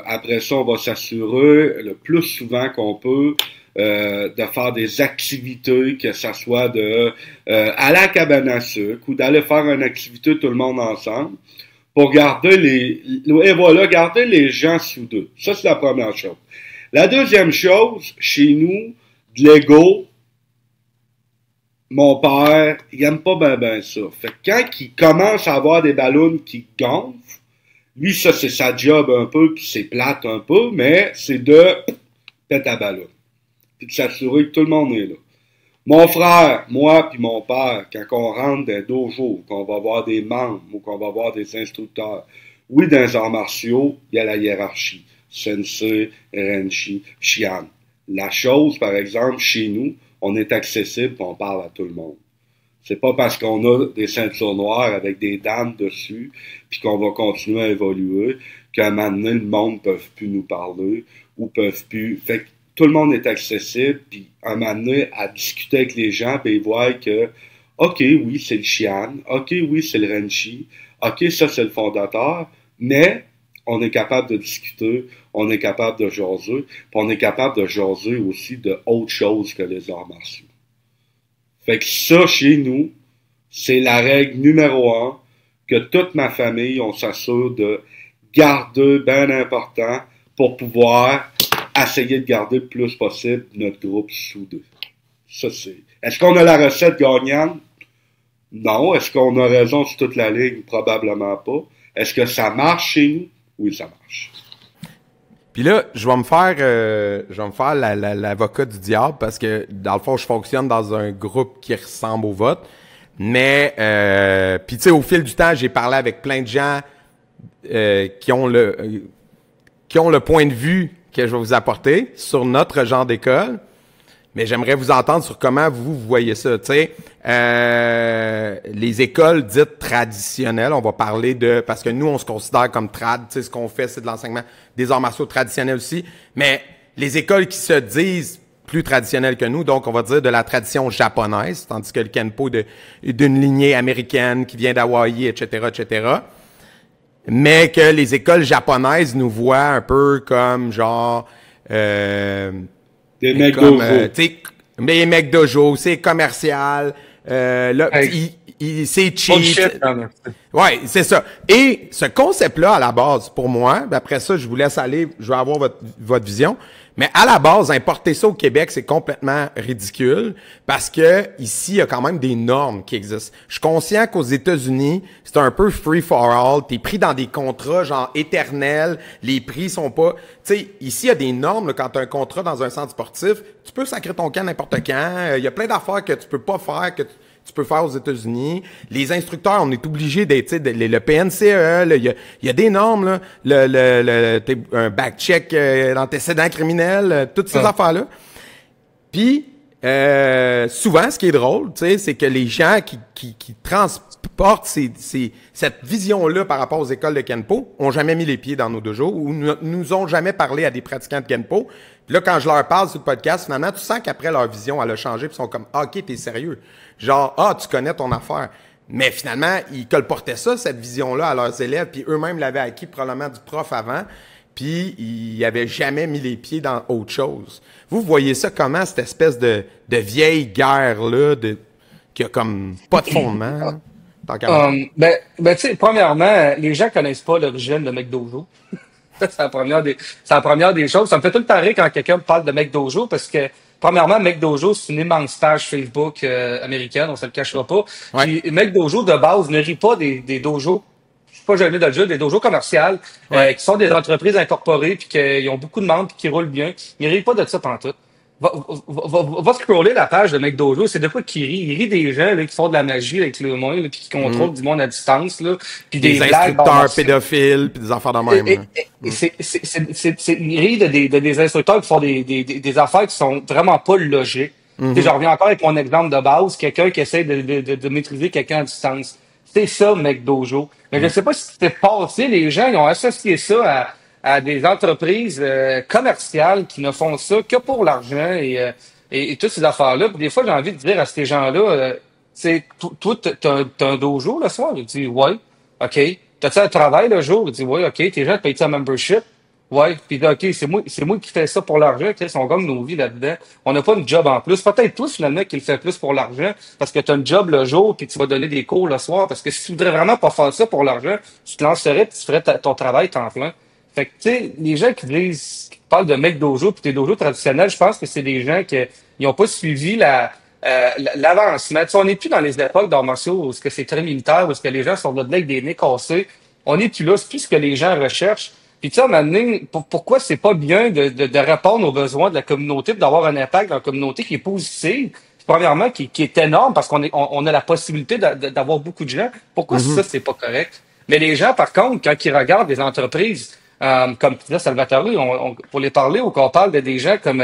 Après ça, on va s'assurer le plus souvent qu'on peut de faire des activités, que ça soit à la cabane à sucre ou d'aller faire une activité tout le monde ensemble pour garder garder les gens soudés. Ça, c'est la première chose. La deuxième chose, chez nous, de l'ego, mon père, il aime pas ben ça. Fait que quand il commence à avoir des ballons qui gonflent, lui, ça, c'est sa job un peu, puis c'est plate un peu, mais c'est de péter à ballon. Puis de s'assurer que tout le monde est là. Mon frère, moi puis mon père, quand on rentre dans un dojo, qu'on va voir des membres ou qu'on va voir des instructeurs, oui, dans les arts martiaux, il y a la hiérarchie. Sensei, Renshi, Shihan. La chose, par exemple, chez nous, on est accessible et on parle à tout le monde. C'est pas parce qu'on a des ceintures noires avec des dames dessus puis qu'on va continuer à évoluer qu'à un moment donné, le monde ne peut plus nous parler ou peuvent plus... Fait que tout le monde est accessible, puis à un moment donné, à discuter avec les gens, puis ils voient que, OK, oui, c'est le Shihan, OK, oui, c'est le Renshi, OK, ça, c'est le fondateur, mais on est capable de discuter, on est capable de jaser, puis on est capable de jaser aussi de autre chose que les arts martiaux. Fait que ça, chez nous, c'est la règle numéro 1, que toute ma famille, on s'assure de garder bien important pour pouvoir essayer de garder le plus possible notre groupe soudé. Ça, c'est... Est-ce qu'on a la recette gagnante? Non. Est-ce qu'on a raison sur toute la ligne? Probablement pas. Est-ce que ça marche chez nous? Oui, ça marche. Puis là, je vais me faire l'avocat du diable parce que, dans le fond, je fonctionne dans un groupe qui ressemble au vote. Mais, puis tu sais, au fil du temps, j'ai parlé avec plein de gens qui ont le point de vue que je vais vous apporter sur notre genre d'école. Mais j'aimerais vous entendre sur comment vous voyez ça. Tu sais, les écoles dites traditionnelles, on va parler de... Parce que nous, on se considère comme trad. Tu sais, ce qu'on fait, c'est de l'enseignement des arts martiaux traditionnels aussi. Mais les écoles qui se disent plus traditionnelles que nous, donc on va dire de la tradition japonaise, tandis que le Kenpo d'une lignée américaine qui vient d'Hawaï, etc., etc., mais que les écoles japonaises nous voient un peu comme genre... Des mecs dojo. Les mecs dojo, c'est commercial, là, c'est cheap. Ouais, c'est ça. Et ce concept-là, à la base, pour moi, après ça, je vous laisse aller, je vais avoir votre vision, mais à la base, importer ça au Québec, c'est complètement ridicule parce que ici, il y a quand même des normes qui existent. Je suis conscient qu'aux États-Unis, c'est un peu free for all. T'es pris dans des contrats genre éternels. Les prix sont pas... Tu sais, ici, il y a des normes. Là, quand tu as un contrat dans un centre sportif, tu peux sacrer ton camp n'importe quand. Il y a plein d'affaires que tu peux pas faire, que tu peux faire aux États-Unis. Les instructeurs, on est obligé d'être, tu sais, le PNCE, il y a des normes, là, un back-check d'antécédents criminels, toutes ces affaires-là. Puis, souvent, ce qui est drôle, tu sais, c'est que les gens qui transportent cette vision-là par rapport aux écoles de Kenpo ont jamais mis les pieds dans nos dojos ou nous ont jamais parlé à des pratiquants de Kenpo. Puis là, quand je leur parle sur le podcast, finalement, tu sens qu'après, leur vision, elle a changé, puis ils sont comme « Ah, OK, t'es sérieux. » Genre « Ah, tu connais ton affaire. » Mais finalement, ils colportaient ça, cette vision-là, à leurs élèves, puis eux-mêmes l'avaient acquis probablement du prof avant, puis ils n'avaient jamais mis les pieds dans autre chose. Vous voyez ça comment, cette espèce de vieille guerre-là, qui a comme pas de fondement? Ben, tu sais, premièrement, les gens connaissent pas l'origine de McDojo. C'est la première des choses. Ça me fait tout le temps rire quand quelqu'un me parle de McDojo parce que, premièrement, McDojo, c'est une immense page Facebook américaine, on se le cachera pas. Ouais. Puis McDojo, de base, ne rit pas des dojos. Je suis pas gêné de le dire, des dojos commerciales, qui sont des entreprises incorporées puis qui ont beaucoup de membres puis qui roulent bien. Ils rient pas de ça pantoute. Va scroller la page de McDojo, c'est de quoi qu'il rit. Il rit des gens là, qui font de la magie avec le monde, puis qui contrôlent du monde à distance, là, puis des instructeurs pédophiles, puis des affaires de même. Il rit de des instructeurs qui font des affaires qui sont vraiment pas logiques. Tu sais, je reviens encore avec mon exemple de base, quelqu'un qui essaie de maîtriser quelqu'un à distance. C'est ça, McDojo. Mais je sais pas si c'était passé, les gens ils ont associé ça à des entreprises commerciales qui ne font ça que pour l'argent et toutes ces affaires-là. Puis des fois, j'ai envie de dire à ces gens-là, toi, t'as un dojo le soir? Je dis, ouais, OK. T'as-tu un travail le jour? Je dis, ouais, OK. Tes gens te payent un membership? Ouais. Puis là, OK, c'est moi qui fais ça pour l'argent. On gagne nos vies là-dedans. On n'a pas une job en plus. Peut-être toi, finalement, qui le fait plus pour l'argent parce que tu as une job le jour puis tu vas donner des cours le soir. Parce que si tu voudrais vraiment pas faire ça pour l'argent, tu te lancerais puis tu ferais ton travail temps plein. Fait que, tu sais, les gens qui parlent de McDojo puis des dojos traditionnels, je pense que c'est des gens qui n'ont pas suivi l'avancement. Tu sais, on n'est plus dans les époques d'arts martiaux où c'est très militaire, où les gens sont là avec des nez cassés. On n'est plus là, c'est plus ce que les gens recherchent. Puis tu sais, à un moment donné, pourquoi c'est pas bien de répondre aux besoins de la communauté, d'avoir un impact dans la communauté qui est positive, premièrement, qui est énorme parce on a la possibilité d'avoir beaucoup de gens. Pourquoi ça, c'est pas correct? Mais les gens, par contre, quand ils regardent des entreprises, comme là, Salvatore, pour les parler, ou qu'on parle de des gens comme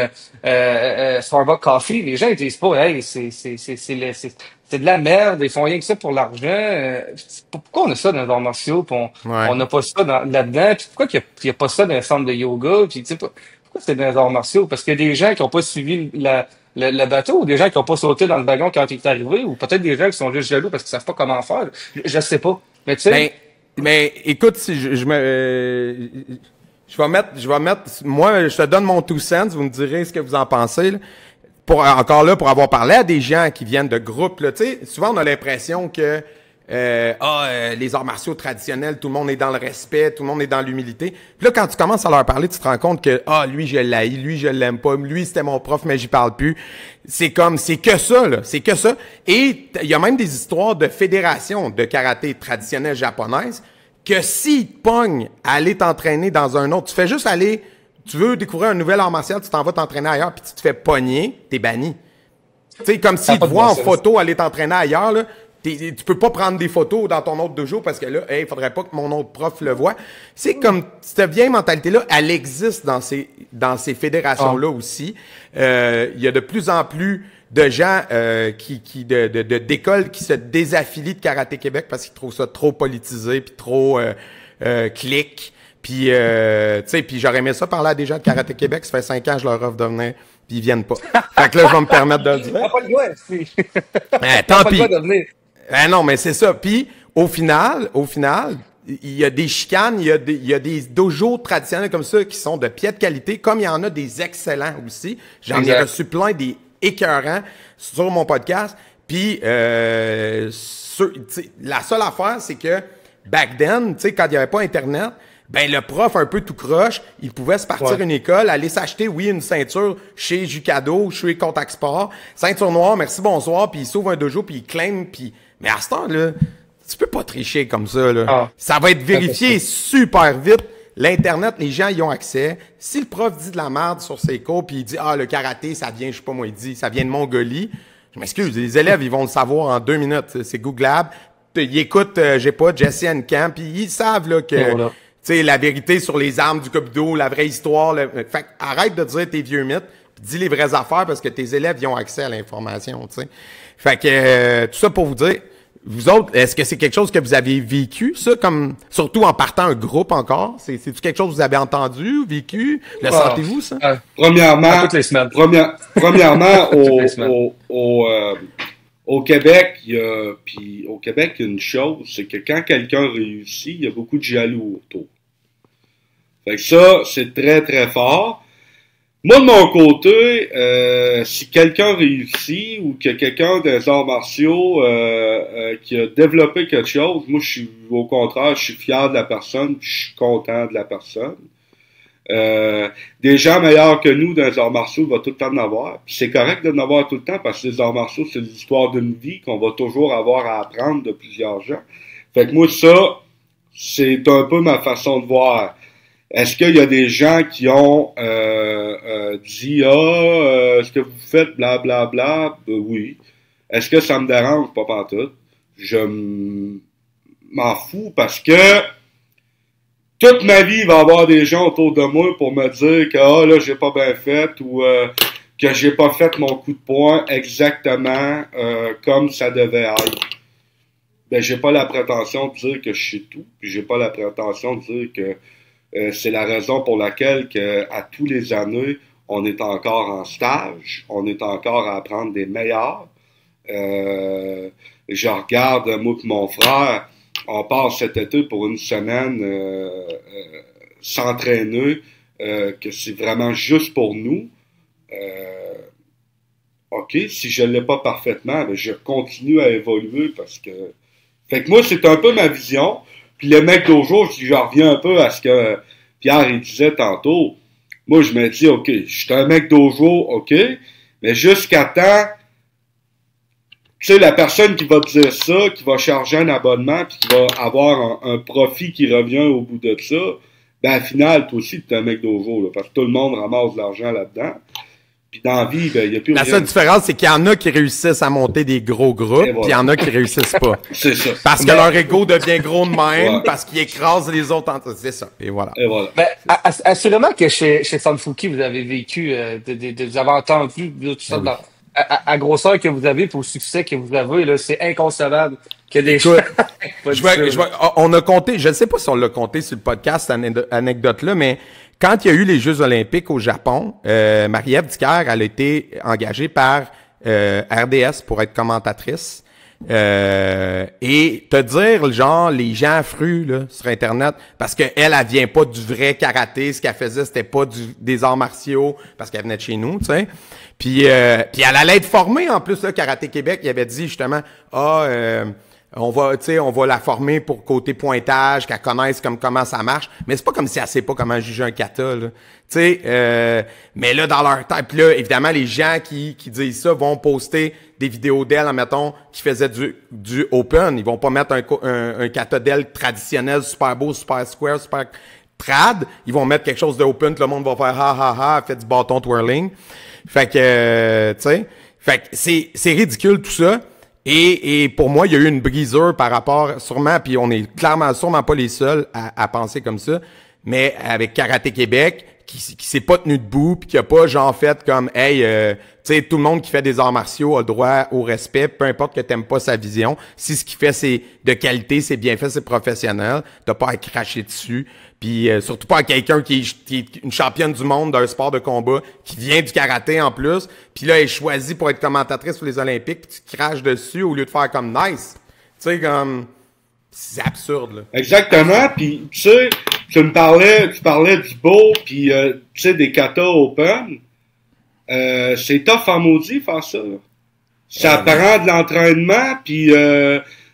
Starbucks Coffee, les gens ils disent pas, hey, c'est de la merde, ils font rien que ça pour l'argent. Pourquoi on a ça dans les arts martiaux, puis on n'a pas ça là-dedans, puis pourquoi qu'il y a pas ça dans les centres de yoga, puis tu sais pourquoi c'est dans les arts martiaux? Parce qu'il y a des gens qui n'ont pas suivi le bateau, ou des gens qui n'ont pas sauté dans le wagon quand il est arrivé, ou peut-être des gens qui sont juste jaloux parce qu'ils savent pas comment faire. Je sais pas. Mais tu sais. Mais écoute, si je vais mettre, moi, je te donne mon 2 cents, vous me direz ce que vous en pensez, là. Pour avoir parlé à des gens qui viennent de groupes, là, tu sais, souvent on a l'impression que les arts martiaux traditionnels, tout le monde est dans le respect, tout le monde est dans l'humilité. Puis là, quand tu commences à leur parler, tu te rends compte que lui je l'haïs, lui je l'aime pas, lui c'était mon prof mais j'y parle plus. C'est que ça là, c'est que ça. Et il y a même des histoires de fédérations de karaté traditionnelles japonaises que s'ils te pognent à aller t'entraîner dans un autre, tu fais juste aller, tu veux découvrir un nouvel art martial, tu t'en vas t'entraîner ailleurs puis tu te fais pogner, t'es banni. Tu sais, comme s'ils te voient en photo aller t'entraîner ailleurs, là, tu peux pas prendre des photos dans ton autre dojo parce que là, il faudrait pas que mon autre prof le voie. C'est comme, cette vieille mentalité-là, elle existe dans ces fédérations-là aussi. Il y a de plus en plus de gens, d'écoles qui se désaffilient de Karaté Québec parce qu'ils trouvent ça trop politisé puis trop, clic. Puis, tu sais, puis j'aurais aimé ça parler à des gens de Karaté Québec. Ça fait 5 ans que je leur offre de venir, puis ils viennent pas. Fait que là, je vais me permettre de le dire. T'as pas le droit, Tant pis. Pas le droit de venir. Non, mais c'est ça. Puis, au final, il y a des chicanes, il y a des dojos traditionnels comme ça qui sont de pied de qualité, comme il y en a des excellents aussi. J'en ai reçu plein des écœurants sur mon podcast. Puis, la seule affaire, c'est que back then, tu sais, quand il n'y avait pas Internet, ben le prof un peu tout croche, il pouvait se partir une école, aller s'acheter, une ceinture chez Jucado, chez Contact Sport, ceinture noire, merci, bonsoir, puis il s'ouvre un dojo, puis il claim, puis... Mais à ce temps-là, tu peux pas tricher comme ça, là. Ça va être vérifié super vite. L'Internet, les gens y ont accès. Si le prof dit de la merde sur ses cours, puis il dit, le karaté, ça vient, je sais pas moi, il dit, ça vient de Mongolie. Je m'excuse, les élèves, ils vont le savoir en 2 minutes. C'est googlable. Ils écoutent, Jesse Camp, puis ils savent, là, que... Voilà. Tu sais, la vérité sur les armes du Kobudo, la vraie histoire. Fait arrête de dire tes vieux mythes, pis dis les vraies affaires parce que tes élèves y ont accès à l'information, tu sais. Fait que, tout ça pour vous dire, vous autres, est-ce que c'est quelque chose que vous avez vécu, ça, comme, surtout en partant un groupe encore? C'est-tu quelque chose que vous avez entendu, vécu? Le sentez-vous, ça? Premièrement, toutes les semaines. Premièrement, au Québec, il y a une chose, c'est que quand quelqu'un réussit, il y a beaucoup de jaloux autour. Fait que ça, c'est très, très fort. Moi, de mon côté, si quelqu'un réussit ou qu'il y a quelqu'un des arts martiaux qui a développé quelque chose, moi, au contraire, je suis fier de la personne, puis je suis content de la personne. Des gens meilleurs que nous dans les arts martiaux, il va tout le temps en avoir. Puis c'est correct de en avoir tout le temps parce que les arts martiaux, c'est l'histoire d'une vie qu'on va toujours avoir à apprendre de plusieurs gens. Fait que moi, ça, c'est un peu ma façon de voir. Est-ce qu'il y a des gens qui ont dit ce que vous faites, blablabla? Oui. Est-ce que ça me dérange? Pas pantoute. Je m'en fous parce que toute ma vie, il va y avoir des gens autour de moi pour me dire que là, j'ai pas bien fait ou que j'ai pas fait mon coup de poing exactement comme ça devait être. Ben, j'ai pas la prétention de dire que je sais tout, puis j'ai pas la prétention de dire que c'est la raison pour laquelle à tous les années, on est encore en stage, on est encore à apprendre des meilleurs. Je regarde, moi et mon frère, on part cet été pour une semaine s'entraîner, que c'est vraiment juste pour nous. OK, si je ne l'ai pas parfaitement, ben je continue à évoluer parce que... Fait que moi, c'est un peu ma vision. Puis le mec dojo, si je reviens un peu à ce que Pierre il disait tantôt, moi je me dis, OK, je suis un mec dojo, OK, mais jusqu'à temps, tu sais, la personne qui va te dire ça, qui va charger un abonnement, puis qui va avoir un profit qui revient au bout de ça, ben, au final, toi aussi, tu es un mec dojo, là, parce que tout le monde ramasse de l'argent là-dedans. Puis dans la vie, ben, il n'y a plus rien. La seule différence, c'est qu'il y en a qui réussissent à monter des gros groupes, puis il y en a qui réussissent pas. C'est ça. Parce que leur ego devient gros de même, parce qu'ils écrasent les autres. C'est ça. Et voilà. Ben, assurément que chez Sanfuki, vous avez vécu, vous avez entendu tout ça à grosseur que vous avez, pour le succès que vous avez, là, c'est inconcevable que des gens... On a compté, je ne sais pas si on l'a compté sur le podcast, cette anecdote-là, mais quand il y a eu les Jeux olympiques au Japon, Marie-Ève Dicker, elle a été engagée par RDS pour être commentatrice. Et te dire, genre, les gens affrus là, sur Internet, parce qu'elle, elle vient pas du vrai karaté, ce qu'elle faisait, c'était pas des arts martiaux, parce qu'elle venait de chez nous, tu sais. Puis elle allait être formée, en plus, là, Karaté Québec, il avait dit justement, on va la former pour côté pointage, qu'elle connaisse comment ça marche. Mais c'est pas comme si elle sait pas comment juger un kata, là. Mais là, dans leur tête, puis là, évidemment, les gens qui disent ça vont poster des vidéos d'elle, admettons, qui faisaient du open. Ils vont pas mettre un kata d'elle traditionnel, super beau, super square, super trad. Ils vont mettre quelque chose de open, que le monde va faire ha ha ha, fait du bâton twirling. Fait que, fait que c'est ridicule tout ça. Et pour moi, il y a eu une brisure par rapport, sûrement, puis on est sûrement pas les seuls à penser comme ça, mais avec Karaté Québec, qui s'est pas tenu debout, puis qui a pas genre fait comme, hey, tu sais, tout le monde qui fait des arts martiaux a le droit au respect, peu importe que t'aimes pas sa vision. Si ce qu'il fait, c'est de qualité, c'est bien fait, c'est professionnel, t'as pas à cracher dessus. Puis surtout pas à quelqu'un qui est une championne du monde d'un sport de combat, qui vient du karaté en plus, puis là, elle est choisie pour être commentatrice pour les Olympiques, puis tu craches dessus au lieu de faire comme nice. Tu sais, comme... C'est absurde, là. Exactement, puis tu sais, tu parlais du beau, puis tu sais, des katas open. C'est tough en maudit faire ça, là. Ça prend de l'entraînement, puis tu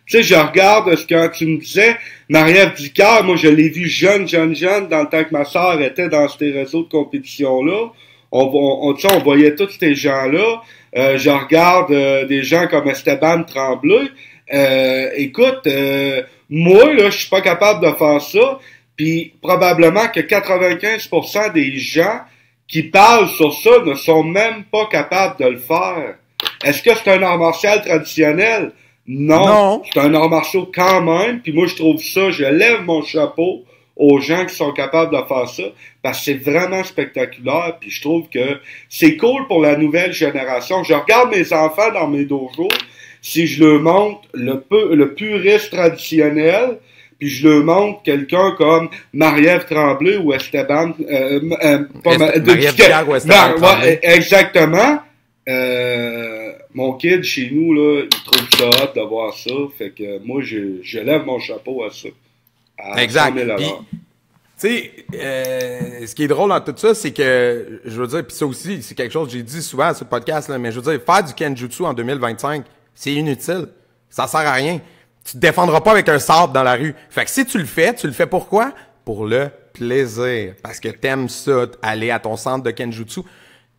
sais, je regarde ce que tu me disais, Marie-Ève Ducœur, moi je l'ai vu jeune, dans le temps que ma sœur était dans ces réseaux de compétition-là. On voyait tous ces gens-là. Je regarde des gens comme Esteban Tremblay. Écoute, moi, là, je suis pas capable de faire ça. Puis probablement que 95% des gens qui parlent sur ça ne sont même pas capables de le faire. Est-ce que c'est un art martial traditionnel? Non. C'est un art martial quand même. Puis moi, je trouve ça, je lève mon chapeau aux gens qui sont capables de faire ça, parce que c'est vraiment spectaculaire, puis je trouve que c'est cool pour la nouvelle génération. Je regarde mes enfants dans mes dojos, si je leur montre le puriste traditionnel, puis je leur montre quelqu'un comme Marie-Ève Tremblay ou Esteban, Marie-Ève ou Esteban Tremblay. Exactement. Mon kid chez nous, là, il trouve ça hot de voir ça, fait que moi, je lève mon chapeau à ça. Exact. Puis, tu sais, ce qui est drôle dans tout ça, c'est que, je veux dire, puis ça aussi, c'est quelque chose que j'ai dit souvent sur le podcast, là, mais je veux dire, faire du Kenjutsu en 2025, c'est inutile. Ça sert à rien. Tu te défendras pas avec un sabre dans la rue. Fait que si tu le fais pourquoi? Pour le plaisir. Parce que t'aimes ça, aller à ton centre de Kenjutsu.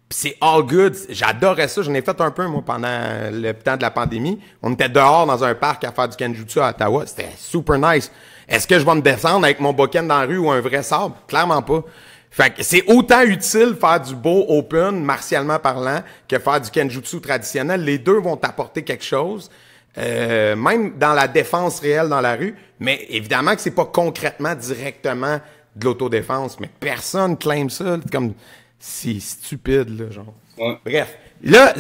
Pis c'est all good. J'adorais ça. J'en ai fait un peu, moi, pendant le temps de la pandémie. On était dehors dans un parc à faire du Kenjutsu à Ottawa. C'était super nice. Est-ce que je vais me descendre avec mon bokken dans la rue ou un vrai sabre? Clairement pas. Fait que c'est autant utile faire du beau open, martialement parlant, que faire du Kenjutsu traditionnel. Les deux vont t'apporter quelque chose. Même dans la défense réelle dans la rue. Mais évidemment que c'est pas concrètement, directement de l'autodéfense. Mais personne claim ça. Comme... C'est stupide, là, genre. Ouais. Bref. Là,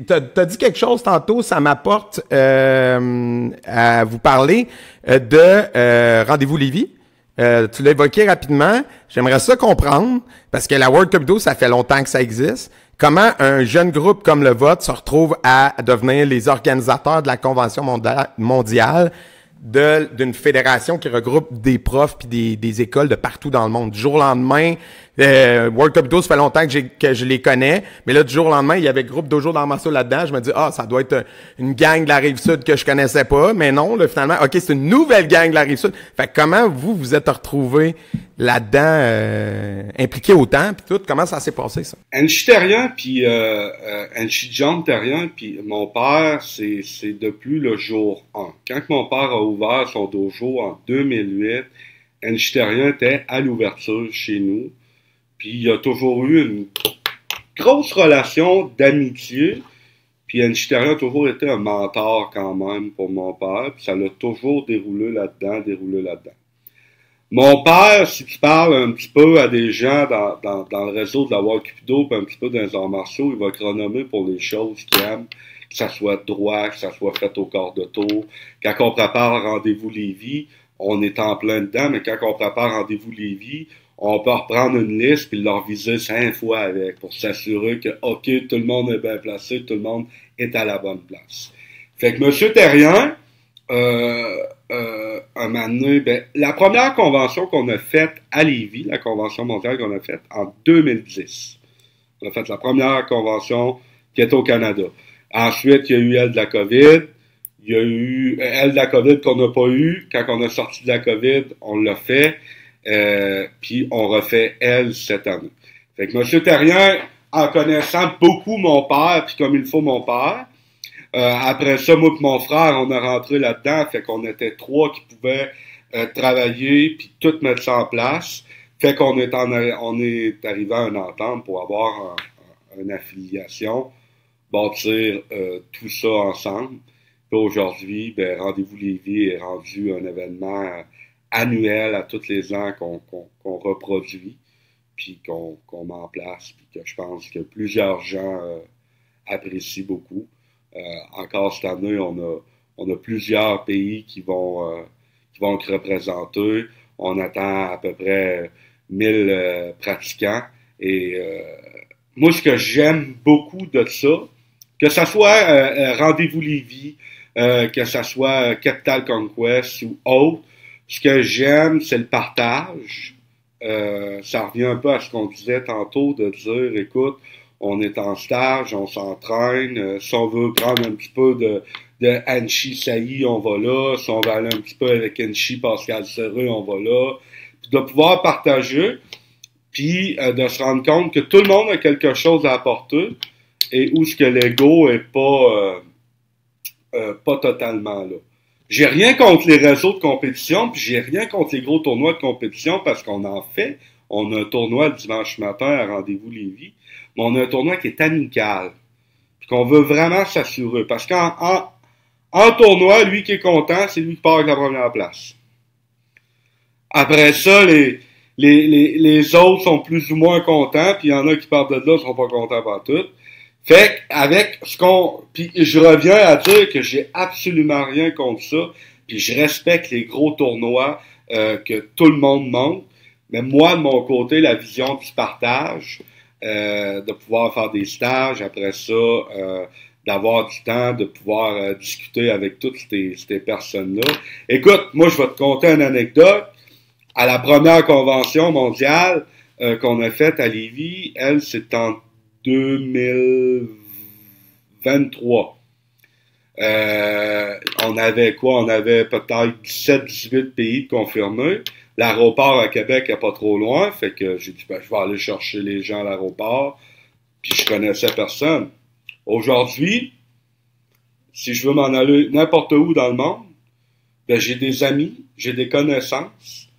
t'as dit quelque chose tantôt, ça m'apporte à vous parler de Rendez-vous Lévis. Tu l'as évoqué rapidement. J'aimerais ça comprendre, parce que la World Cup d'eau, ça fait longtemps que ça existe. Comment un jeune groupe comme le vôtre se retrouve à devenir les organisateurs de la Convention mondiale d'une fédération qui regroupe des profs puis des écoles de partout dans le monde. Du jour au lendemain, World Cup 12, ça fait longtemps que je les connais, mais là, du jour au lendemain, il y avait groupe Dojo d'arts martiaux là-dedans. Je me dis, ça doit être une gang de la Rive-Sud que je connaissais pas, mais non, là, finalement, OK, c'est une nouvelle gang de la Rive-Sud. Fait que comment vous êtes retrouvés là-dedans, impliqués autant, puis tout, comment ça s'est passé, ça? Anchi Terrien, puis Anchi John Terrien, puis mon père, c'est depuis le jour 1. Quand mon père a ouvert son dojo en 2008, Anchi Terrien était à l'ouverture chez nous. Puis il y a toujours eu une grosse relation d'amitié. Puis Anchi Terrien a toujours été un mentor quand même pour mon père. Puis ça l'a toujours déroulé là-dedans. Mon père, si tu parles un petit peu à des gens dans le réseau de la World Cup d'eau, puis un petit peu dans les arts martiaux, il va te renommer pour les choses qu'il aime, que ça soit droit, que ça soit fait au quart de tour. Quand on prépare Rendez-vous Lévis, on est en plein dedans, mais quand on prépare Rendez-vous Lévis, on peut reprendre une liste puis le reviser 5 fois avec pour s'assurer que, OK, tout le monde est bien placé, tout le monde est à la bonne place. Fait que M. Terrien, un moment donné, la première convention qu'on a faite à Lévis, la convention mondiale qu'on a faite en 2010. On a fait la première convention qui est au Canada. Ensuite, il y a eu elle de la COVID. Il y a eu, elle, de la COVID qu'on n'a pas eu. Quand on a sorti de la COVID, on l'a fait. Puis on refait elle cette année. Fait que M. Terrien, en connaissant beaucoup mon père, puis comme il faut mon père, après ça, moi et mon frère, on a rentré là-dedans, fait qu'on était 3 qui pouvaient travailler puis tout mettre ça en place. Fait qu'on est arrivé à une entente pour avoir une affiliation, bâtir tout ça ensemble. Puis aujourd'hui, ben, Rendez-vous Lévis est rendu un événement annuel à tous les ans qu'on reproduit, puis qu'on met en place, puis que je pense que plusieurs gens apprécient beaucoup. Encore cette année, on a plusieurs pays qui vont être représentés. On attend à peu près 1000 pratiquants. Et moi, ce que j'aime beaucoup de ça, que ça soit Rendez-vous Lévis, que ça soit Capital Conquest ou autre, ce que j'aime, c'est le partage. Ça revient un peu à ce qu'on disait tantôt, de dire, écoute, on est en stage, on s'entraîne, si on veut prendre un petit peu de Anchi Sailly, on va là, si on veut aller un petit peu avec Anchi Pascal Serreux, on va là, puis de pouvoir partager, puis de se rendre compte que tout le monde a quelque chose à apporter, et où ce que l'ego est pas totalement là. J'ai rien contre les réseaux de compétition, puis j'ai rien contre les gros tournois de compétition, parce qu'on en fait. On a un tournoi le dimanche matin à Rendez-vous Lévis, mais on a un tournoi qui est amical, puis qu'on veut vraiment s'assurer. Parce qu'en tournoi, lui qui est content, c'est lui qui part avec la première place. Après ça, les autres sont plus ou moins contents, puis il y en a qui partent de là, sont pas contents par tout. Fait avec puis je reviens à dire que j'ai absolument rien contre ça, puis je respecte les gros tournois que tout le monde monte, mais moi de mon côté, la vision du partage, de pouvoir faire des stages, après ça, d'avoir du temps, de pouvoir discuter avec toutes ces personnes-là. Écoute, moi je vais te conter une anecdote. À la première convention mondiale qu'on a faite à Lévis, elle, c'est en 2023. On avait quoi? On avait peut-être 17-18 pays de confirmés. L'aéroport à Québec est pas trop loin, fait que j'ai dit, ben, je vais aller chercher les gens à l'aéroport, puis je connaissais personne. Aujourd'hui, si je veux m'en aller n'importe où dans le monde, ben, j'ai des amis, j'ai des connaissances,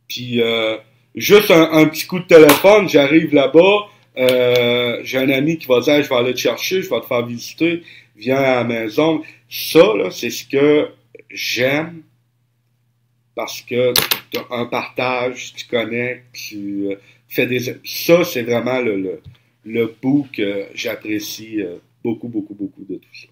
puis juste un petit coup de téléphone, j'arrive là-bas, j'ai un ami qui va dire, je vais aller te chercher, je vais te faire visiter, viens à la maison. Ça, là, c'est ce que j'aime, parce que tu as un partage, tu connectes, tu fais des... Ça, c'est vraiment le bout que j'apprécie beaucoup, beaucoup, beaucoup de tout ça.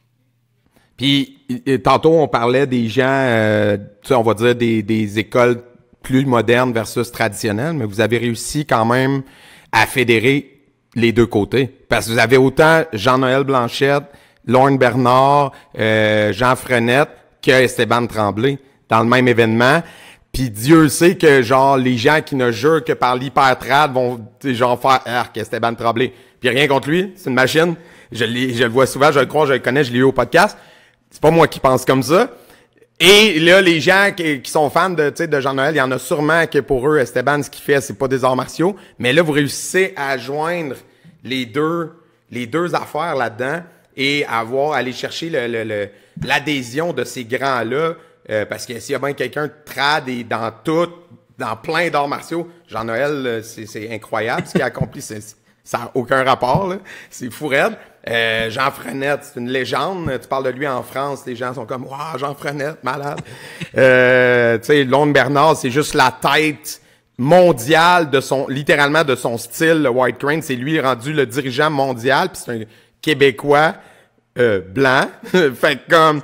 Puis, tantôt, on parlait des gens, on va dire des écoles plus modernes versus traditionnelles, mais vous avez réussi quand même à fédérer les deux côtés. Parce que vous avez autant Jean-Noël Blanchette, Lorne Bernard, Jean Frenette que Esteban Tremblay dans le même événement. Puis Dieu sait que genre les gens qui ne jurent que par l'hypertrad vont genre faire arc Esteban Tremblay. Puis rien contre lui, c'est une machine. Je le vois souvent, je le crois, je le connais, je l'ai eu au podcast. C'est pas moi qui pense comme ça. Et là, les gens qui sont fans de Jean-Noël, il y en a sûrement que pour eux, Esteban, ce qu'il fait, c'est pas des arts martiaux. Mais là, vous réussissez à joindre les deux affaires là-dedans et aller chercher l'adhésion de ces grands-là. Parce que s'il y a bien quelqu'un de trad et dans plein d'arts martiaux, Jean-Noël, c'est incroyable ce qu'il a accompli. Ça n'a aucun rapport, là. C'est fou raide. Jean Frenette, c'est une légende. Tu parles de lui en France, les gens sont comme « Wow, Jean Frenette, malade! » Tu sais, Lorne Bernard, c'est juste la tête mondiale littéralement de son style, le White Crane. C'est lui rendu le dirigeant mondial, puis c'est un Québécois blanc. Fait que comme...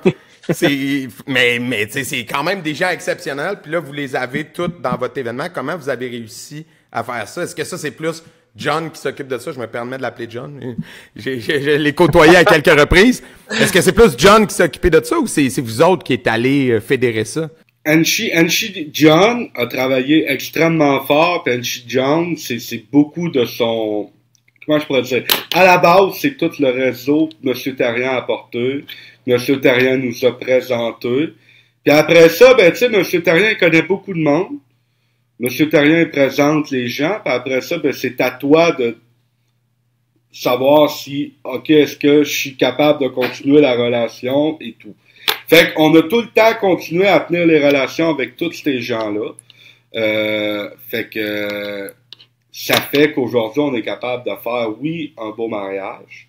mais tu sais, c'est quand même des gens exceptionnels. Puis là, vous les avez toutes dans votre événement. Comment vous avez réussi à faire ça? Est-ce que ça, c'est plus John qui s'occupe de ça? Je me permets de l'appeler John. Je l'ai côtoyé à quelques reprises. Est-ce que c'est plus John qui s'est occupé de ça ou c'est vous autres qui êtes allés fédérer ça? Anchi John a travaillé extrêmement fort. Puis Anchi John, c'est beaucoup de son... comment je pourrais dire? À la base, c'est tout le réseau que M. Therrien a apporté, M. Therrien nous a présenté. Puis après ça, ben, tu sais, M. Therrien connaît beaucoup de monde. M. Therrien présente les gens, puis après ça, ben, c'est à toi de savoir si, OK, est-ce que je suis capable de continuer la relation et tout. Fait qu'on a tout le temps continué à tenir les relations avec tous ces gens-là. Fait que ça fait qu'aujourd'hui, on est capable de faire, oui, un beau mariage.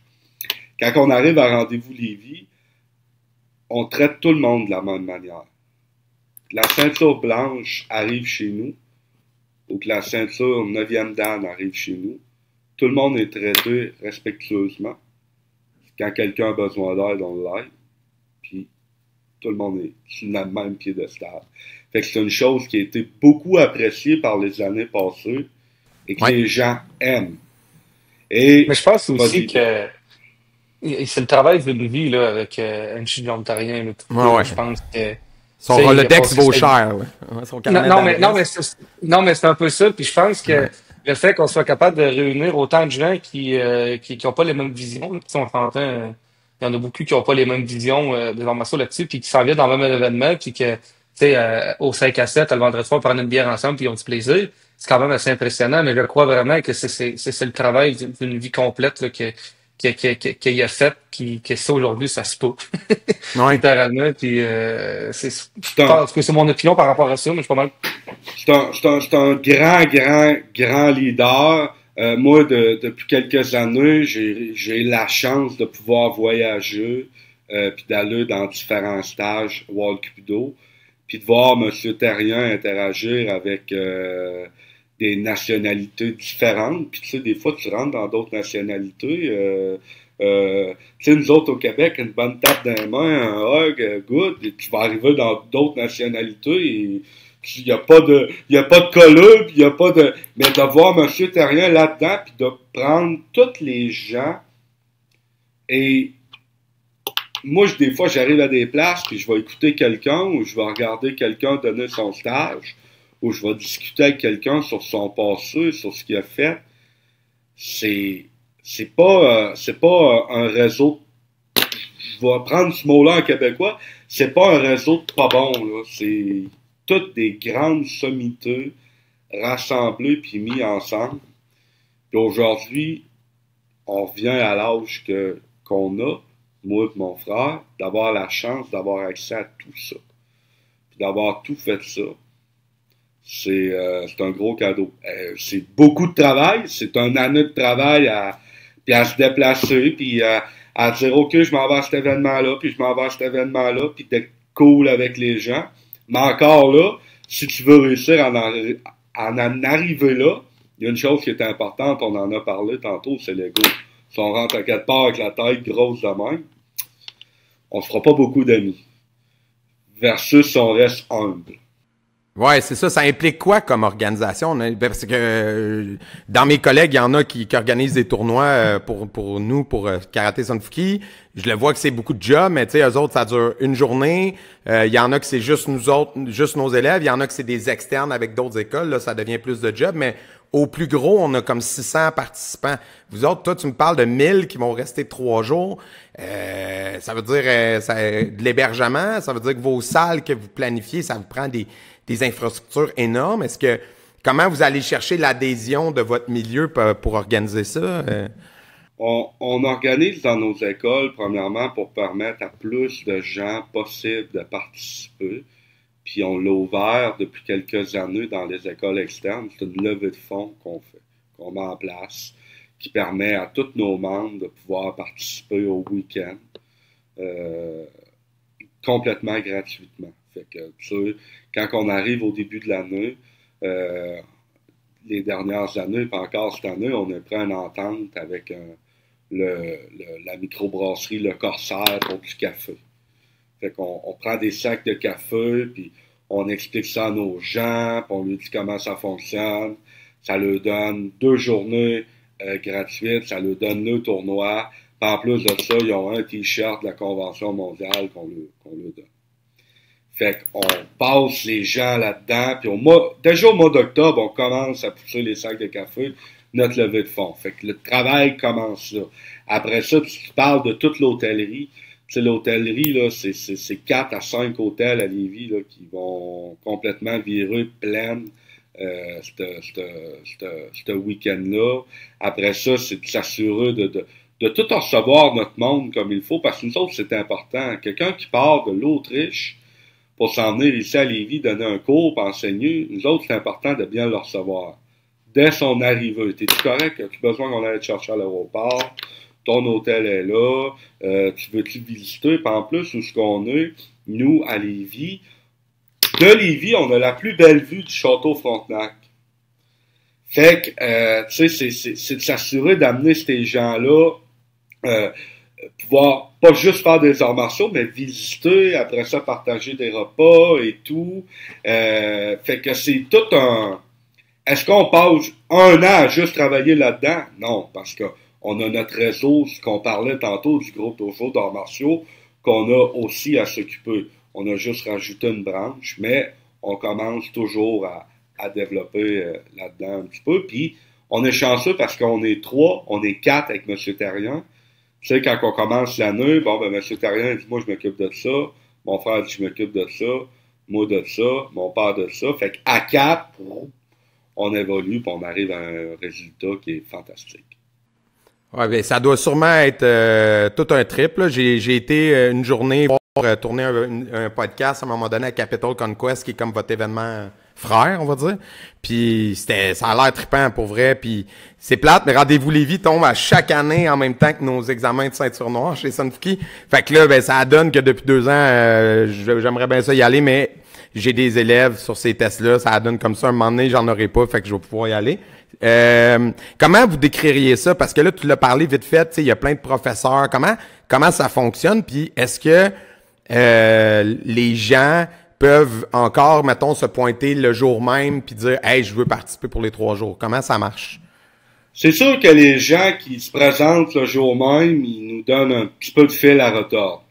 Quand on arrive à Rendez-vous Lévis, on traite tout le monde de la même manière. La ceinture blanche arrive chez nous, ou que la ceinture 9e dan arrive chez nous. Tout le monde est traité respectueusement. Quand quelqu'un a besoin d'aide, on l'aide. Puis, tout le monde est sur le même piédestal. Fait que c'est une chose qui a été beaucoup appréciée par les années passées et que les gens aiment. Et, Mais je pense aussi que c'est le travail de Lévis, là, avec Angie Ontarien, là, tout Ouais. je pense que Son Rolodex vaut cher, là. Son carnet non, mais c'est un peu ça. Puis je pense que le fait qu'on soit capable de réunir autant de gens qui ont pas les mêmes visions, là, puis on s'entend, il y en a beaucoup qui ont pas les mêmes visions des arts martiaux là-dessus, puis qui s'en viennent dans le même événement, puis que, tu sais, au 5 à 7, le vendredi soir, prendre une bière ensemble, puis ils ont du plaisir. C'est quand même assez impressionnant, mais je crois vraiment que c'est le travail d'une vie complète là, qu'il a fait, que ça aujourd'hui, ça se peut. Ouais. Littéralement, puis je pense que c'est mon opinion par rapport à ça, mais je suis pas mal. C'est un grand leader. Moi, depuis quelques années, j'ai la chance de pouvoir voyager, puis d'aller dans différents stages World Cupido, puis de voir M. Therrien interagir avec des nationalités différentes. Puis tu sais, des fois, tu rentres dans d'autres nationalités. Tu sais, nous autres au Québec, une bonne tape dans les mains, un hug, good, et tu vas arriver dans d'autres nationalités et il n'y a pas de colleux, puis il n'y a pas de... Mais de voir M. Therrien là-dedans, puis de prendre tous les gens. Et moi, des fois, j'arrive à des places, puis je vais écouter quelqu'un, ou je vais regarder quelqu'un donner son stage, ou je vais discuter avec quelqu'un sur son passé, sur ce qu'il a fait. C'est pas un réseau... Je vais prendre ce mot-là en québécois. C'est pas un réseau de pas bon, là. C'est toutes des grandes sommités rassemblées puis mis ensemble. Puis aujourd'hui, on revient à l'âge qu'on a, moi et mon frère, d'avoir la chance d'avoir accès à tout ça. Puis d'avoir tout fait ça. C'est un gros cadeau. C'est beaucoup de travail. C'est une année de travail à se déplacer, puis à dire, OK, je m'en vais à cet événement-là, puis je m'en vais à cet événement-là, puis d'être cool avec les gens. Mais encore là, si tu veux réussir à en arriver là, il y a une chose qui est importante, on en a parlé tantôt, c'est l'ego. Si on rentre à quelque part avec la tête grosse de même, on se fera pas beaucoup d'amis. Versus si on reste humble. Ouais, c'est ça. Ça implique quoi comme organisation? Parce que dans mes collègues, il y en a qui organisent des tournois pour nous, pour Karaté Sanfuki. Je le vois que c'est beaucoup de jobs, mais tu sais, eux autres, ça dure une journée. Il y en a que c'est juste nous autres, juste nos élèves. Il y en a que c'est des externes avec d'autres écoles. Là, ça devient plus de jobs. Mais au plus gros, on a comme 600 participants. Vous autres, toi, tu me parles de 1000 qui vont rester 3 jours. Ça veut dire de l'hébergement. Ça veut dire que vos salles que vous planifiez, ça vous prend des infrastructures énormes. Comment vous allez chercher l'adhésion de votre milieu pour organiser ça? On organise dans nos écoles, premièrement, pour permettre à plus de gens possible de participer. Puis on l'a ouvert depuis quelques années dans les écoles externes. C'est une levée de fonds qu'on met en place, qui permet à tous nos membres de pouvoir participer au week-end complètement gratuitement. Fait que, tu sais, quand on arrive au début de l'année, les dernières années, puis encore cette année, on a pris une entente avec la microbrasserie Le Corsaire pour du café. Fait qu'on prend des sacs de café, puis on explique ça à nos gens, puis on lui dit comment ça fonctionne. Ça leur donne 2 journées gratuites, ça leur donne 2 tournois. Puis en plus de ça, ils ont un t-shirt de la Convention mondiale qu'on leur donne. Fait qu'on passe les gens là-dedans, puis déjà au mois d'octobre, on commence à pousser les sacs de café. notre levée de fonds. Fait que le travail commence là. Après ça, tu parles de toute l'hôtellerie. Tu sais, l'hôtellerie, là, c'est 4 à 5 hôtels à Lévis là, qui vont complètement virer pleine ce week-end-là. Après ça, c'est de s'assurer de tout recevoir notre monde comme il faut, parce que nous autres, c'est important. Quelqu'un qui part de l'Autriche pour s'en venir ici à Lévis, donner un cours, pour enseigner, nous autres, c'est important de bien le recevoir. Dès son arrivée, t'es-tu correct? As-tu besoin qu'on aille te chercher à l'aéroport? Ton hôtel est là, tu veux-tu visiter? Puis en plus, où est-ce qu'on est, nous, à Lévis, de Lévis, on a la plus belle vue du château Frontenac. Fait que, tu sais, c'est de s'assurer d'amener ces gens-là, pouvoir pas juste faire des arts martiaux, mais visiter, après ça, partager des repas et tout. Fait que c'est tout un... Est-ce qu'on passe un an à juste travailler là-dedans? Non, parce que on a notre réseau, ce qu'on parlait tantôt du groupe Dojo d'arts martiaux, qu'on a aussi à s'occuper. On a juste rajouté une branche, mais on commence toujours à développer là-dedans un petit peu. Puis, on est chanceux parce qu'on est 3, on est 4 avec M. Terrien. Tu sais, quand on commence l'année, bon, ben, M. Terrien dit, moi, je m'occupe de ça. Mon frère dit, je m'occupe de ça. Moi, de ça. Mon père, de ça. Fait qu'à 4, on évolue, puis on arrive à un résultat qui est fantastique. Ouais, ben, ça doit sûrement être tout un trip, là. J'ai été une journée voir tourner un podcast à un moment donné à Capital Conquest, qui est comme votre événement frère, on va dire. Puis ça a l'air trippant pour vrai. Puis c'est plate, mais Rendez-vous Lévis tombe à chaque année en même temps que nos examens de ceinture noire chez Sunfuki. Fait que là, ben ça donne que depuis 2 ans, j'aimerais bien ça y aller, mais j'ai des élèves sur ces tests-là. Ça donne comme ça. Un moment donné, j'en aurai pas, fait que je vais pouvoir y aller. Comment vous décririez ça? Parce que là, tu l'as parlé vite fait, tu sais, il y a plein de professeurs. Comment ça fonctionne? Puis est-ce que les gens peuvent encore, mettons, se pointer le jour même puis dire « Hey, je veux participer pour les 3 jours ». Comment ça marche? C'est sûr que les gens qui se présentent le jour même, ils nous donnent un petit peu de fil à retordre.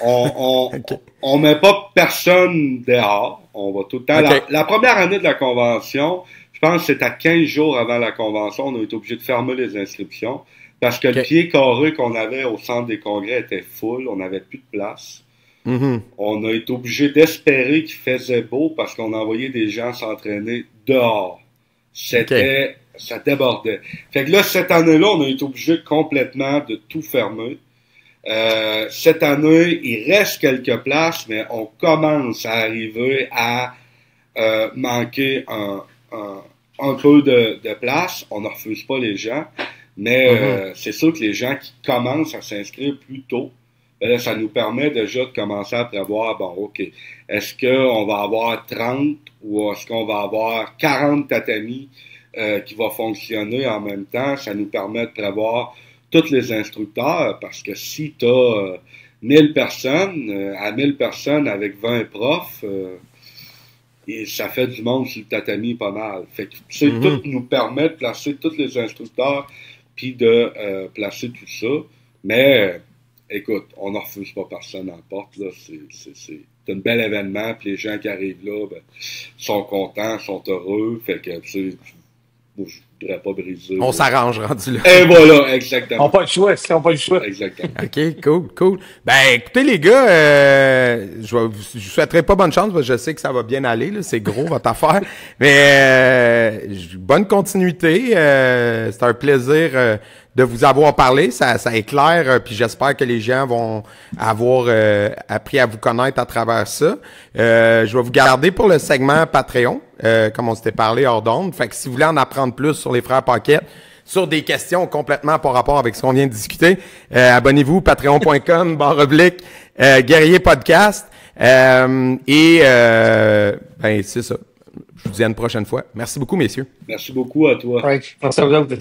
On met pas personne dehors. On va tout le temps... Okay. La première année de la convention, je pense que c'est à 15 jours avant la convention, on a été obligé de fermer les inscriptions parce que le pied carré qu'on avait au centre des congrès était full, on n'avait plus de place. Mm-hmm. On a été obligé d'espérer qu'il faisait beau parce qu'on envoyait des gens s'entraîner dehors. Ça débordait. Fait que là, cette année-là, on a été obligé complètement de tout fermer. Cette année, il reste quelques places, mais on commence à arriver à manquer un peu de place. On ne refuse pas les gens, mais c'est sûr que les gens qui commencent à s'inscrire plus tôt, ben là, ça nous permet déjà de commencer à prévoir, bon, OK, est-ce qu'on va avoir 30 ou est-ce qu'on va avoir 40 tatamis qui va fonctionner en même temps? Ça nous permet de prévoir tous les instructeurs, parce que si tu as 1000 personnes, à 1000 personnes avec 20 profs, et ça fait du monde sur le tatami pas mal. Fait que, tu sais, tout nous permet de placer tous les instructeurs puis de placer tout ça. Mais, écoute, on ne refuse pas personne en porte, là. C'est un bel événement, puis les gens qui arrivent là, ben, sont contents, sont heureux. Fait que, tu sais, moi, je voudrais pas briser. On s'arrange rendu là. Et voilà, exactement. On n'a pas le choix, on n'a pas le choix. Exactement. OK, cool. Ben, écoutez, les gars, je vous souhaiterais pas bonne chance, parce que je sais que ça va bien aller, là. C'est gros, votre affaire. Mais, bonne continuité. C'est un plaisir de vous avoir parlé. Ça éclaire, puis j'espère que les gens vont avoir appris à vous connaître à travers ça. Je vais vous garder pour le segment Patreon, comme on s'était parlé hors d'onde. Fait que si vous voulez en apprendre plus sur les frères Paquette, sur des questions complètement par rapport avec ce qu'on vient de discuter, abonnez-vous, patreon.com/Guerrier Podcast. Ben, c'est ça. Je vous dis à une prochaine fois. Merci beaucoup, messieurs. Merci beaucoup à toi. Ouais, merci à vous autres.